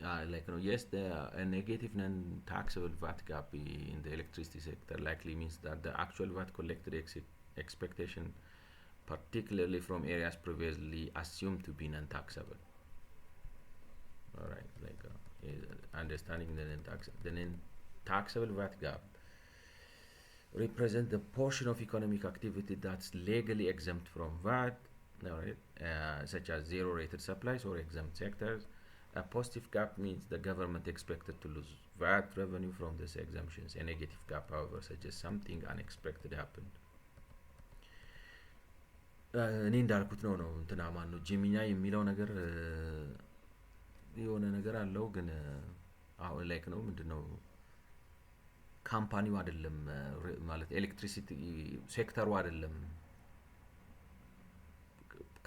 Alright, like yes, a negative non-taxable VAT gap in the electricity sector likely means that the actual VAT collected expectation, particularly from areas previously assumed to be non-taxable. All right, like understanding the non-taxable VAT gap represent the portion of economic activity that's legally exempt from VAT, all right, such as zero-rated supplies or exempt sectors. A positive gap means the government expected to lose VAT revenue from these exemptions. A negative gap, however, suggests something unexpected happened. እኔ እንዳልኩት ነው እንትና ማን ነው ጂሚኛ የሚለው ነገር የሆነ ነገር አለው ግን አሁን ላይክ ነው ምንድነው ካምፓኒው አይደለም ማለት ኤሌክትሪሲቲ ሴክተሩ አይደለም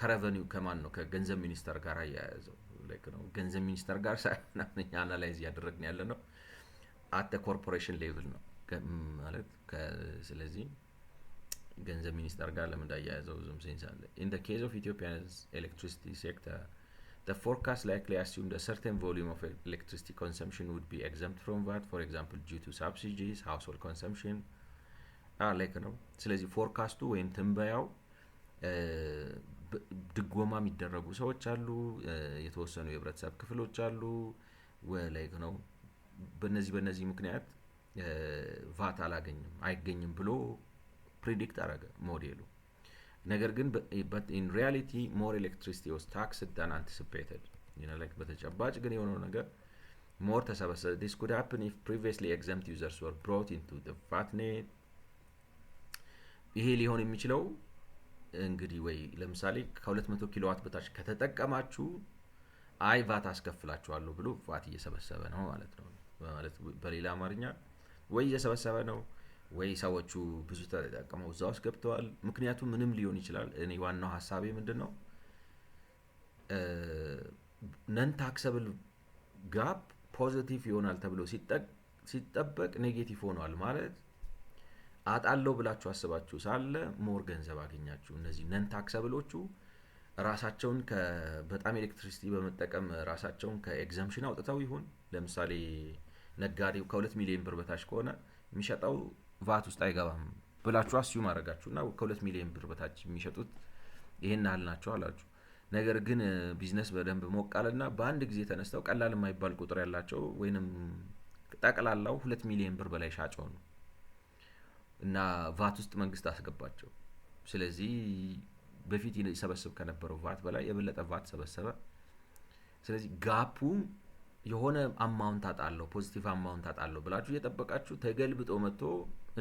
ከሬቨኒው ከማን ነው ከገንዘብ ሚኒስተር ጋር ያያዘው ላይክ ነው ገንዘብ ሚኒስተር ጋር ሳይሆን እኛ አናላይዝ እያደረግን ያለ ነው አት ኮርፖሬሽን ሌቭል ነው ማለት ስለዚህ ገንዘብ ሚኒስተር ጋር ለምን እንዳያያዘው ዝም ሴንስ አለ። In the case of Ethiopia's electricity sector, the forecast likely assumed a certain volume of electricity consumption would be exempt from VAT, for example, due to subsidies, household consumption. ላይክ ነው። ስለዚህ ፎርካስቱ ወይም ትንበያው ድጎማ የሚደረጉ ሰዎች አሉ፣ የተወሰኑ የህብረተሰብ ክፍሎች አሉ ላይክ ነው በነዚህ ምክንያት ቫት አይገኝም ብሎ ፕሪዲክት አረገ ሞዴሉ። ነገር ግን but in reality more electricity was taxed than anticipated. like በተጨባጭ ግን የሆነው ነገር ሞር ተሰበሰበ። this could happen if previously exempt users were brought into the VAT net. ይሄ ሊሆን የሚችለው እንግዲህ ወይ ለምሳሌ ከ200 ኪሎዋት በታች ከተጠቀማችሁ ቫት አስከፍላችኋለሁ ብሎ ቫት እየሰበሰበ ነው ማለት ነው። ማለት በሌላ አማርኛ ወይ እየሰበሰበ ነው ወይ ሰዎቹ ብዙ ተጠቀመው እዛው አስገብተዋል። ምክንያቱም ምንም ሊሆን ይችላል። እኔ ዋናው ሐሳቤ ምንድነው ነን ታክሰብል ጋፕ ፖዚቲቭ ይሆናል ተብሎ ሲጠበቅ ኔጌቲቭ ሆኗል ማለት አጣለው ብላችሁ አስባችሁ ሳለ ሞር ገንዘብ አገኛችሁ። እነዚህ ነን ታክሰብሎቹ ራሳቸውን በጣም ኤሌክትሪሲቲ በመጠቀም ራሳቸውን ከኤግዛምፕሽን አውጥተው ይሁን ለምሳሌ ነጋዴው ከ2 ሚሊዮን ብር በታች ከሆነ የሚሸጠው ቫት ውስጥ አይገባም ብላችሁ አስዩም አረጋችሁና ከ2 ሚሊዮን ብር በታች የሚሸጡት ይሄን ያህል ናቸው አላችሁ። ነገር ግን ቢዝነስ በደንብ ሞቃለና በአንድ ጊዜ ተነስተው ቀላል የማይባል ቁጥር ያላቸው ወይንም ጠቅላላው 2 ሚሊዮን ብር በላይ ሻጭ ሆኑ እና ቫት ውስጥ መንግስት አስገባቸው። ስለዚህ በፊት ይሰበስብ ከነበረው ቫት በላይ የበለጠ ቫት ሰበሰበ። ስለዚህ ጋፑ የሆነ አማውንት አጣለው ፖዚቲቭ አማውንት አጣለው ብላችሁ እየጠበቃችሁ ተገልብጦ መጥቶ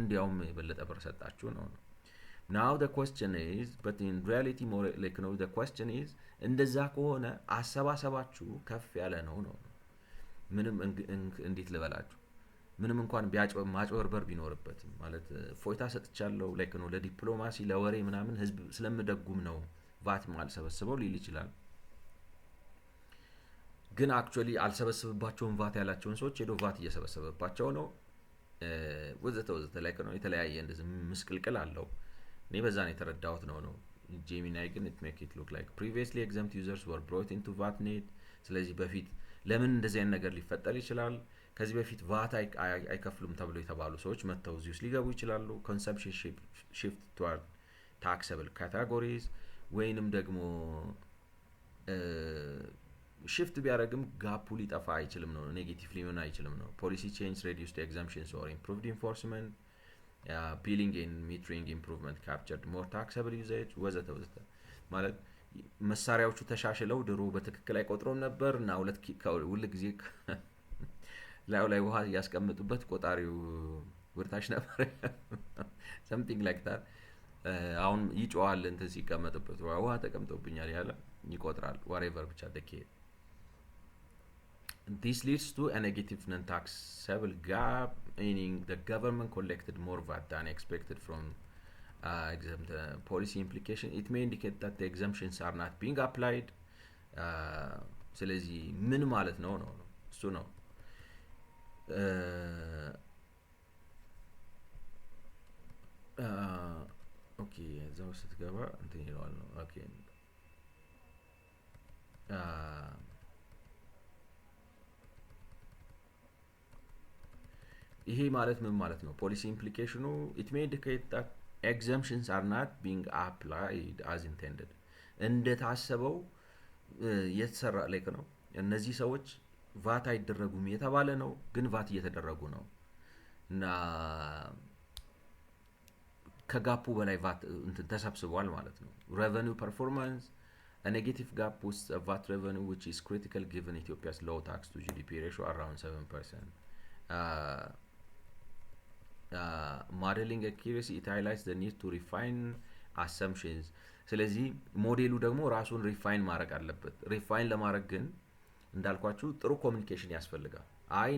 እንዲያውም የበለጠ ብር ሰጣችሁ ነው። now the question is but in reality more like no the question is እንደዛ ከሆነ አሰባሰባችሁ ከፍ ያለ ነው። ምንም እንዴት ልበላችሁ ምንም እንኳን ማጭበርበር ቢኖርበትም ማለት ፎይታ ሰጥቻለሁ ላይክ ነው ለዲፕሎማሲ ለወሬ ምናምን ህዝብ ስለምደጉም ነው ቫት ማልሰበስበው ሊል ይችላል። ግን አክቹአሊ አልሰበስብባቸውም ቫት ያላቸውን ሰዎች ሄዶ ቫት እየሰበሰበባቸው ነው ወዘተ ላይክ ነው የተለያየ እንደዚህ ምስቅልቅል አለው። እኔ በዛ ነው የተረዳሁት ነው። ጄሚናይ ግን it make it look like previously exempt users were brought into VAT net። ስለዚህ በፊት ለምን እንደዚህ አይነት ነገር ሊፈጠር ይችላል? ከዚህ በፊት ቫት አይከፍሉም ተብሎ የተባሉ ሰዎች መተው እዚህ ውስጥ ሊገቡ ይችላሉ። consumption shift toward taxable categories ወይንም ደግሞ shift ቢያደርግም ጋፑ ሊጠፋ አይችልም ነው ኔጌቲቭ ሊሆን አይችልም ነው። policy change reduced exemptions or improved enforcement, billing and metering improvement captured more taxable usage ወዘተ ማለት መሳሪያዎቹ ተሻሽለው ድሮ በትክክል አይቆጥሩም ነበር እና ሁሉ ጊዜ ላይ ውሃ ያስቀምጡበት ቆጣሪው ወርታች ነበር something like that። አሁን ይጮሃል እንትን ሲቀመጥበት ውሃ ተቀምጦብኛል ያለ ይቆጥራል whatever ብቻ ደኬ This leads to a negative non-taxable gap, meaning the government collected more VAT than expected from exempt policy implication. It may indicate that the exemptions are not being applied. ስለዚህ ምን ማለት ነው እሱ ነው ኦኬ እዛው ስትገባ እንትን ይለዋል ነው ኦኬ ይሄ ማለት ምን ማለት ነው? ፖሊሲ ኢምፕሊኬሽኑ it may indicate that exemptions are not being applied as intended እንደታሰበው የተሰራ ላይክ ነው። እነዚህ ሰዎች ቫት አይደረጉም የተባለ ነው ግን ቫት እየተደረጉ ነው እና ከጋፑ በላይ ቫት ተሰብስቧል ማለት ነው። revenue performance a negative gap with VAT revenue which is critical given Ethiopia's low tax to GDP ratio around 7%. Modeling accuracy it highlights the need to refine assumptions. ስለዚህ ሞዴሉ ደግሞ ራሱን ሪፋይን ማድረግ አለበት። ሪፋይን ለማድረግ ግን እንዳልኳችሁ ጥሩ ኮሙኒኬሽን ያስፈልጋል።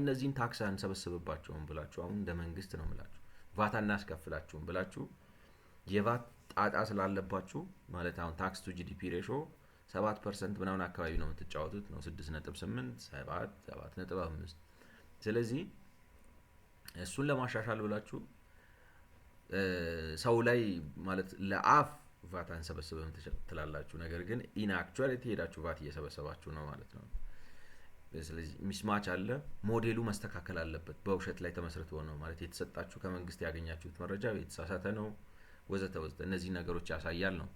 እነዚህን ታክስ አንሰበስብባቸውም ብላችሁ አሁን እንደ መንግስት ነው የምላችሁ ቫት አናስከፍላችሁም ብላችሁ የቫት ጣጣ ስላለባችሁ ማለት አሁን ታክስ ቱ ጂዲፒ ሬሾ 7% ምናምን አካባቢ ነው የምትጫወቱት ነው 6.8 7.5 ስለዚህ እሱን ለማሻሻል ብላችሁ ሰው ላይ ማለት ለአፍ ቫት አንሰበስብም ትላላችሁ ነገር ግን ኢን አክቹዋሊቲ ሄዳችሁ ቫት እየሰበሰባችሁ ነው ማለት ነው ስለዚህ ሚስማች አለ ሞዴሉ መስተካከል አለበት በውሸት ላይ ተመስርቶ ነው ማለት የተሰጣችሁ ከመንግስት ያገኛችሁት መረጃ የተሳሳተ ነው ወዘተ እነዚህ ነገሮች ያሳያል ነው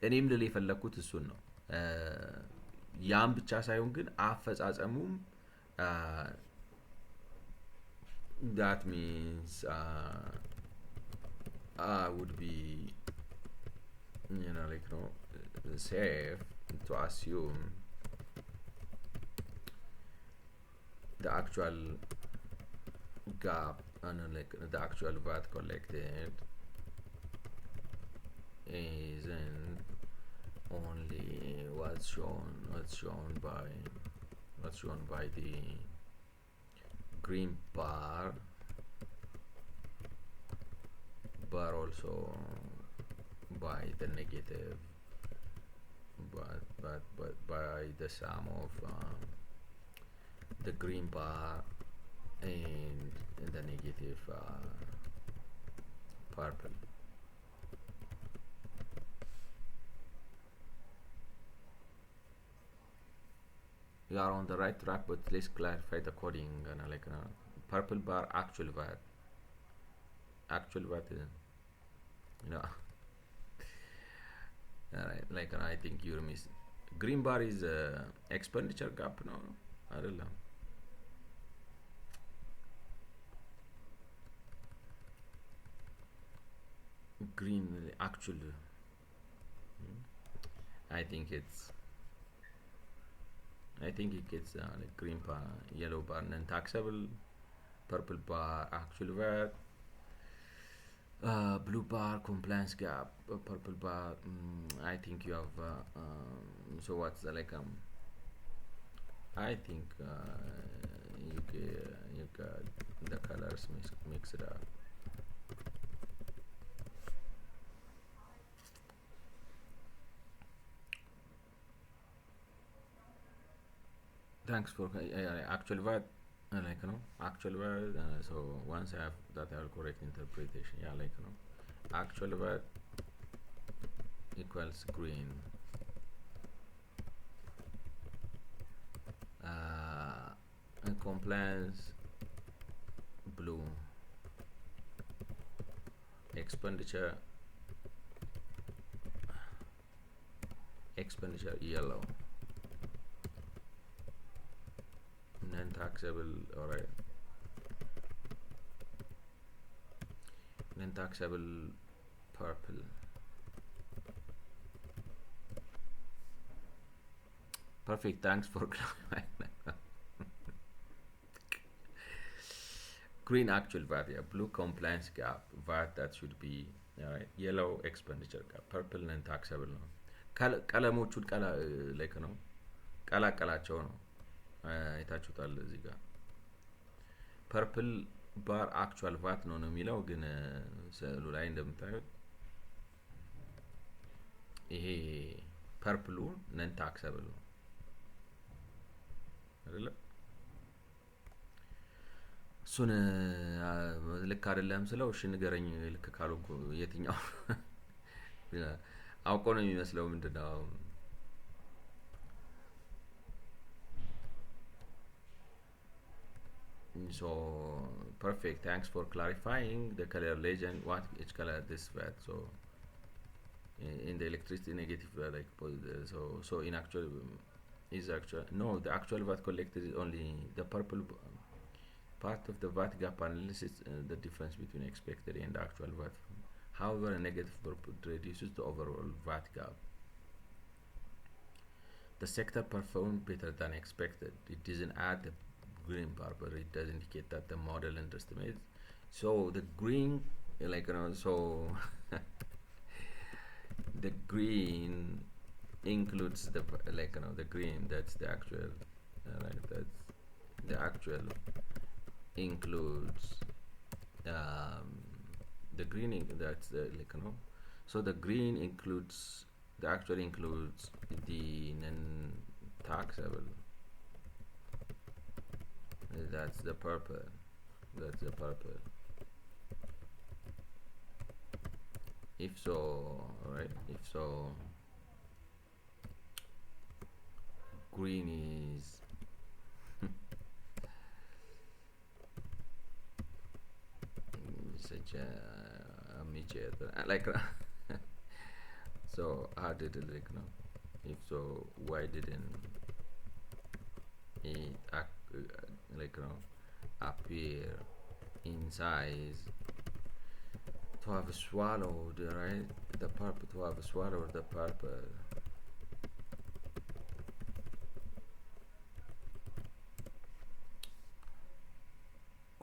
እኔም ልል የፈለኩት እሱን ነው ያም ብቻ ሳይሆን ግን አፈጻጸሙም that means would be like safe to assume the actual gap and like the actual VAT collected isn't only what's shown by the green bar but also by the negative but by the sum of the green bar and the negative purple you are on the right track but let's clarify the coding like purple bar actual VAT alright like I think you're missing green bar is expenditure gap no አይደለም green actual I think it gets like green bar yellow bar non-taxable purple bar actual VAT blue bar compliance gap purple bar I think you have so what's the like I think you got the colors mixed up thanks for actual VAT like actual VAT so once I have that I have correct interpretation like actual VAT equals green and compliance blue expenditure yellow non-taxable alright non-taxable purple perfect thanks for clarifying green actual VAT blue compliance gap VAT that should be alright yellow expenditure gap purple non-taxable ነው ቀለሞቹን like ነው ቀላቀላቸው ነው አይታችሁታል እዚህ ጋር ፐርፕል ባር አክቹዋል ቫት ነው የሚለው ግን ስዕሉ ላይ እንደምታዩት ይሄ ፐርፕሉ ነን ታክሰብል ነው አይደለ እሱን ልክ አይደለም ስለው እሺ ንገረኝ ልክ ካልኩ የትኛው አውቆ ነው የሚመስለው ምንድነው so perfect thanks for clarifying the color legend what each color this VAT so in the electricity negative like so in actual is actual no the actual VAT collected is only the purple part of the VAT gap analysis the difference between expected and actual VAT however a negative reduces the overall VAT gap the sector performed better than expected it doesn't add the green bar but it does indicate that the model underestimates so the green like so the green includes the like the green that's the actual right that's the actual includes the green that's the like so the green includes the actual includes the taxable. That's the purple. That's the purple. If so, right? If so, green is such a midget. Like so how did it like no? If so, why didn't it like appear in size to have swallowed, right? The purple, to have swallowed the purple.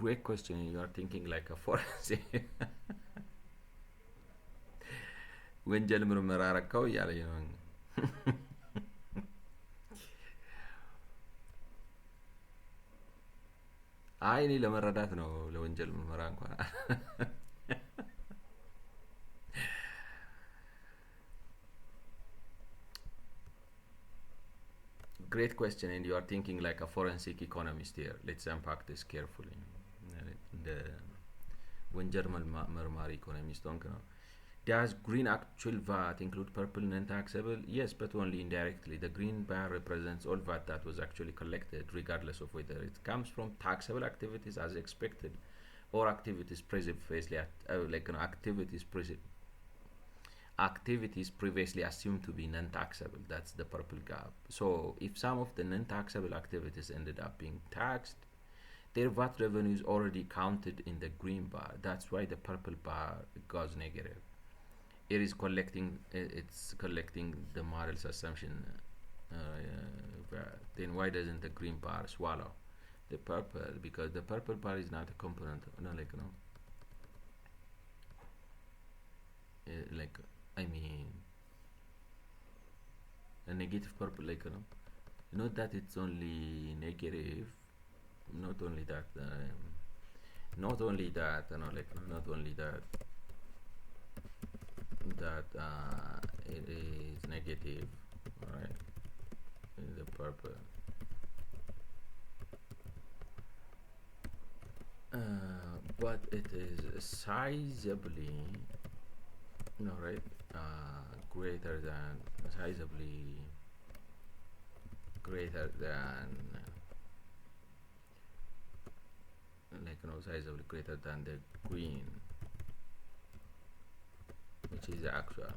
Great question. You are thinking like a forensic ወንጀል ምርመራ አረካው እያለኝ ነው። አይ እኔ ለመረዳት ነው ለወንጀል ምርመራ እንኳን Great question, and you are thinking like a forensic economist here. Let's unpack this carefully. The ወንጀል መርማሪ ኢኮኖሚስት ሆንክ ነው። Does green actual VAT include purple non-taxable? Yes, but only indirectly. The green bar represents all VAT that was actually collected, regardless of whether it comes from taxable activities as expected, or activities previously activities previously assumed to be non-taxable. That's the purple gap. So, if some of the non-taxable activities ended up being taxed, their VAT revenue is already counted in the green bar. That's why the purple bar goes negative. It's collecting the model's assumption. Then why doesn't the green bar swallow the purple? Because the purple bar is not a component. I mean, a negative purple, not that it's only negative. Not only that. Not only that. That it is negative, right? In the purple, but it is sizably, right? Greater than sizably greater than sizably greater than the green, which is actual.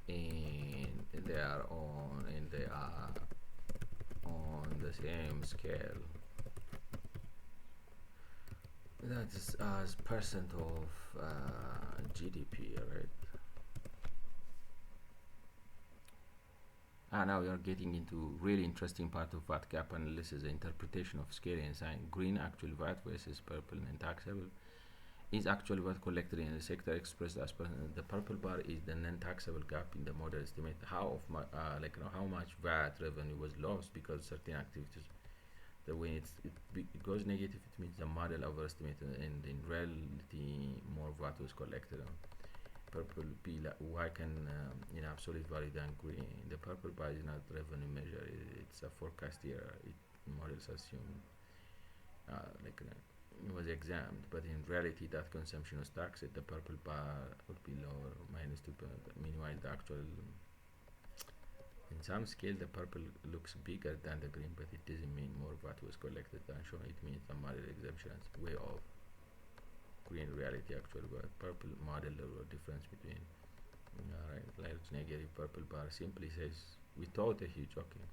And they are on the same scale. That is as percent of GDP, right? Now we are getting into really interesting part of VAT gap analysis, the interpretation of scale and sign. Green actual VAT versus purple non-taxable. Is actual VAT collected in the sector expressed as percent? The purple bar is the non-taxable gap in the model estimate. How much VAT revenue was lost because certain activities. When it goes negative, it means the model overestimated, and in reality more VAT was collected. Purple be why can in absolute value than green? The purple bar is not revenue measure, it's a forecast year. Models assume it was examined, but in reality that consumption was taxed. The purple bar would be lower, -2%. Meanwhile the actual, in some scale the purple looks bigger than the green, but it doesn't mean more VAT was collected than shown. It means the model exemption is way off. Green reality actual bar, purple model, the difference between large negative purple bar simply says without a huge. Okay,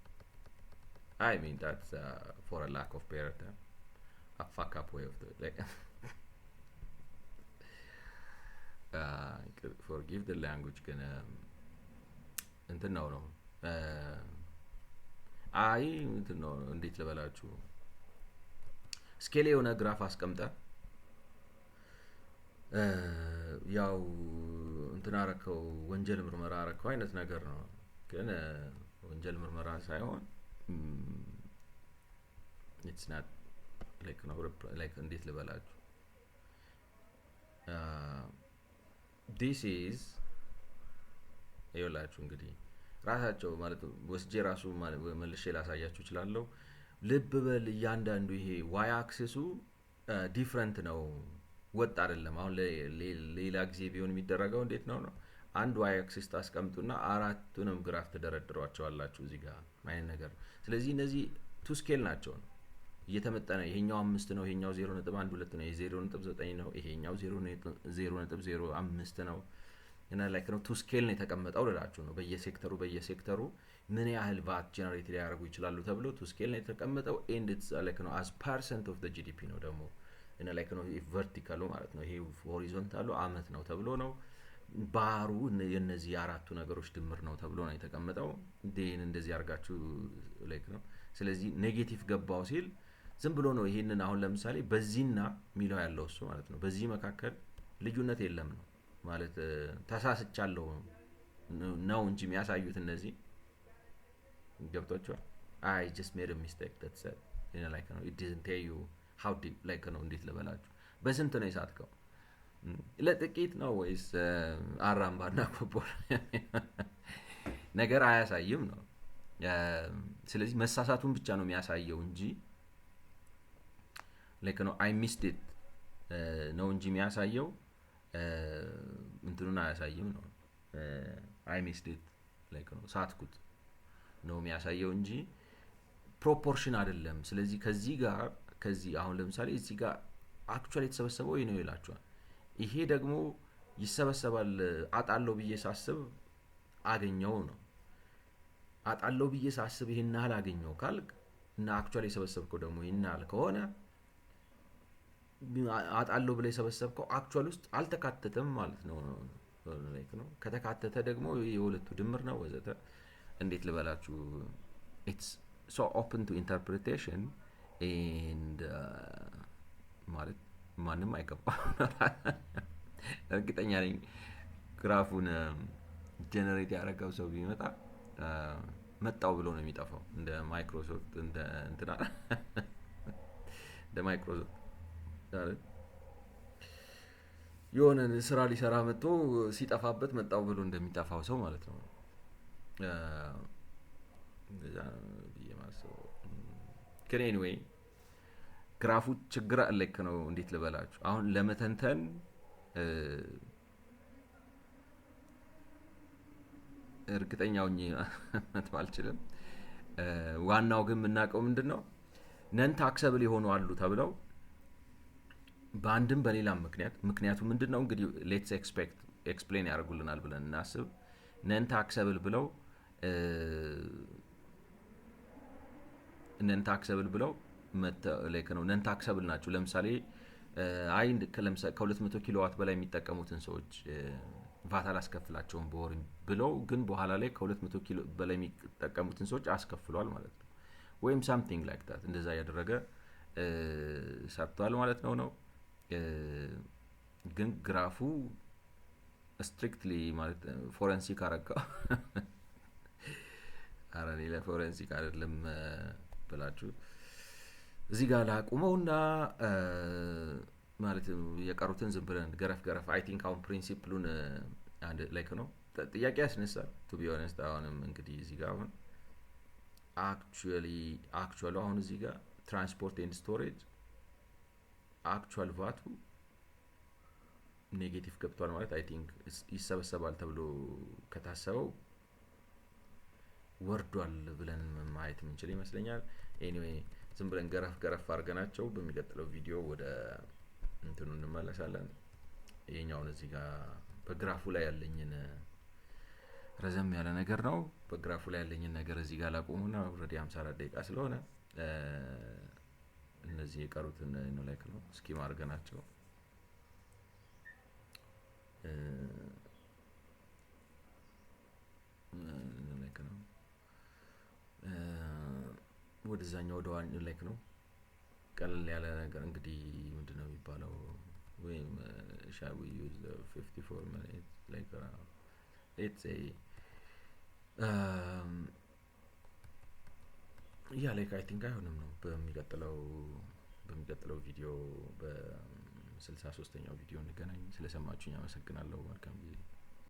I mean that's for a lack of parrot, a fuck up way of doing it. Forgive the language, gonna እንትን ነው አይ እንትን ነው እንዴት ልበላችሁ ስኬል የሆነ ግራፍ አስቀምጠ ያው እንትን አረከው ወንጀል ምርመራ አረከው አይነት ነገር ነው ግን ወንጀል ምርመራ ሳይሆን it's not like እንዴት ልበላችሁ this is ይኸውላችሁ እንግዲህ ራሳቸው ማለት ወስጄ ራሱ መልሼ ላሳያችሁ እችላለሁ። ልብ በል እያንዳንዱ ይሄ ዋይ አክሲሱ ዲፍረንት ነው፣ ወጥ አይደለም። አሁን ሌላ ጊዜ ቢሆን የሚደረገው እንዴት ነው ነው አንድ ዋይ አክሲስ ታስቀምጡና አራቱንም ግራፍ ትደረድሯቸዋላችሁ እዚህ ጋር አይነት ነገር ነው። ስለዚህ እነዚህ ቱ ስኬል ናቸው ነው እየተመጠነ ይሄኛው 5 ነው፣ ይሄኛው 0.12 ነው፣ ይሄ 0.9 ነው፣ ይሄኛው 0.05 ነው እና ላይክ ነው ቱ ስኬል ነው የተቀመጠው ልላችሁ ነው። በየሴክተሩ ምን ያህል ቫት ጀነሬት ሊያደርጉ ይችላሉ ተብሎ ቱ ስኬል ነው የተቀመጠው። ኤንድ ኢትስ ላይክ ነው አዝ ፐርሰንት ኦፍ ዘ ጂዲፒ ነው ደግሞ እና ላይክ ነው ቨርቲካሉ ማለት ነው። ይሄ ሆሪዞንታሉ አመት ነው ተብሎ ነው። ባሩ የነዚህ አራቱ ነገሮች ድምር ነው ተብሎ ነው የተቀመጠው። ዴን እንደዚህ አድርጋችሁ ላይክ ነው። ስለዚህ ኔጌቲቭ ገባው ሲል ዝም ብሎ ነው ይሄንን አሁን ለምሳሌ በዚህና ሚለው ያለው እሱ ማለት ነው። በዚህ መካከል ልዩነት የለም ነው ማለት ተሳስቻለሁ ነው እንጂ የሚያሳዩት እነዚህ ገብቷቸዋል። አይ ጀስት ሜድ አ ሚስቴክ that's it you know like it doesn't tell you how deep like ነው እንዴት ልበላችሁ። በስንት ነው የሳትከው? ለጥቂት ነው ወይስ አራምባና ኮቦር ነገር አያሳይም ነው። ስለዚህ መሳሳቱን ብቻ ነው የሚያሳየው እንጂ like ነው I missed it ነው እንጂ የሚያሳየው እንትኑን አያሳይም ነው። I missed it like ነው ሳትኩት ነው የሚያሳየው እንጂ ፕሮፖርሽን አይደለም። ስለዚህ ከዚህ አሁን ለምሳሌ እዚህ ጋር አክቹአሊ የተሰበሰበው ይሄ ነው ይላችኋል። ይሄ ደግሞ ይሰበሰባል አጣለው ብዬ ሳስብ አገኘው ነው። አጣለው ብዬ ሳስብ ይሄን ያህል አገኘው ካልክ እና አክቹአሊ የሰበሰብከው ደግሞ ይሄን ያህል ከሆነ አጣለው ብለ የሰበሰብከው አክቹአሊ ውስጥ አልተካተተም ማለት ነው ላይክ ነው። ከተካተተ ደግሞ የሁለቱ ድምር ነው ወዘተ እንዴት ልበላችሁ። it's so open to interpretation and ማለት ማንም አይገባም። እርግጠኛ ነኝ ግራፉን ጀነሬት ያደረገው ሰው ቢመጣ መጣው ብሎ ነው የሚጠፋው። እንደ ማይክሮሶፍት እንደ ማይክሮሶፍት የሆነ ስራ ሊሰራ መጥቶ ሲጠፋበት መጣው ብሎ እንደሚጠፋው ሰው ማለት ነው። እንደዛ በየማሰው ግን anyway ግራፉ ችግር አለክ ነው እንዴት ልበላችሁ። አሁን ለመተንተን እርግጠኛው ማለት አልችልም። ዋናው ግን የምናውቀው ምንድነው ነን ታክሰብል የሆኑ አሉ ተብለው በአንድም በሌላም ምክንያቱ ምንድነው እንግዲህ ሌትስ ኤክስፕሌን ያደርጉልናል ብለን እናስብ። ነን ታክሰብል ብለው ነን ታክሰብል ብለው ላይክ ነው ነን ታክሰብል ናቸው። ለምሳሌ ከ200 ኪሎዋት በላይ የሚጠቀሙትን ሰዎች ቫት አላስከፍላቸውም በወር ብለው ግን በኋላ ላይ ከ200 ኪሎ በላይ የሚጠቀሙትን ሰዎች አስከፍሏል ማለት ነው። ወይም something like that እንደዛ ያደረገ ሰርቷል ማለት ነው። ግን ግራፉ ስትሪክትሊ ማለት ፎረንሲክ አረጋው አራኔ ለፎረንሲክ አይደለም ብላችሁ እዚህ ጋር ላቁመውና ማለት የቀሩትን ዝም ብለን ገረፍ አይ ቲንክ አሁን ፕሪንሲፕሉን አንድ ላይክ ነው ጥያቄ ያስነሳል ቱ ቢ ኦነስት። አሁንም እንግዲህ እዚህ ጋር አሁን አክቹአሊ አሁን እዚህ ጋር ትራንስፖርት ኤንድ ስቶሬጅ አክቹአል ቫቱ ኔጌቲቭ ገብቷል ማለት አይ ቲንክ ይሰበሰባል ተብሎ ከታሰበው ወርዷል ብለን ማየት የምንችል ይመስለኛል። ኤኒዌይ ዝም ብለን ገረፍ አድርገናቸው በሚቀጥለው ቪዲዮ ወደ እንትኑ እንመለሳለን። ይሄኛውን እዚህ ጋር በግራፉ ላይ ያለኝን ረዘም ያለ ነገር ነው። በግራፉ ላይ ያለኝን ነገር እዚህ ጋር ላቆሙና ኦልሬዲ 54 ደቂቃ ስለሆነ እነዚህ የቀሩትን ነው ላይክ ነው ስኪም አድርገናቸው ላይክ ነው ወደዛኛው ወደዋን ላይክ ነው ቀለል ያለ ነገር እንግዲህ ምንድነው የሚባለው ወይም shall we use the 54 minutes like let's say like I think አይሆንም ነው በሚቀጥለው ቪዲዮ በ63ኛው ቪዲዮ እንገናኝ። ስለሰማችሁኝ አመሰግናለሁ። መልካም ጊዜ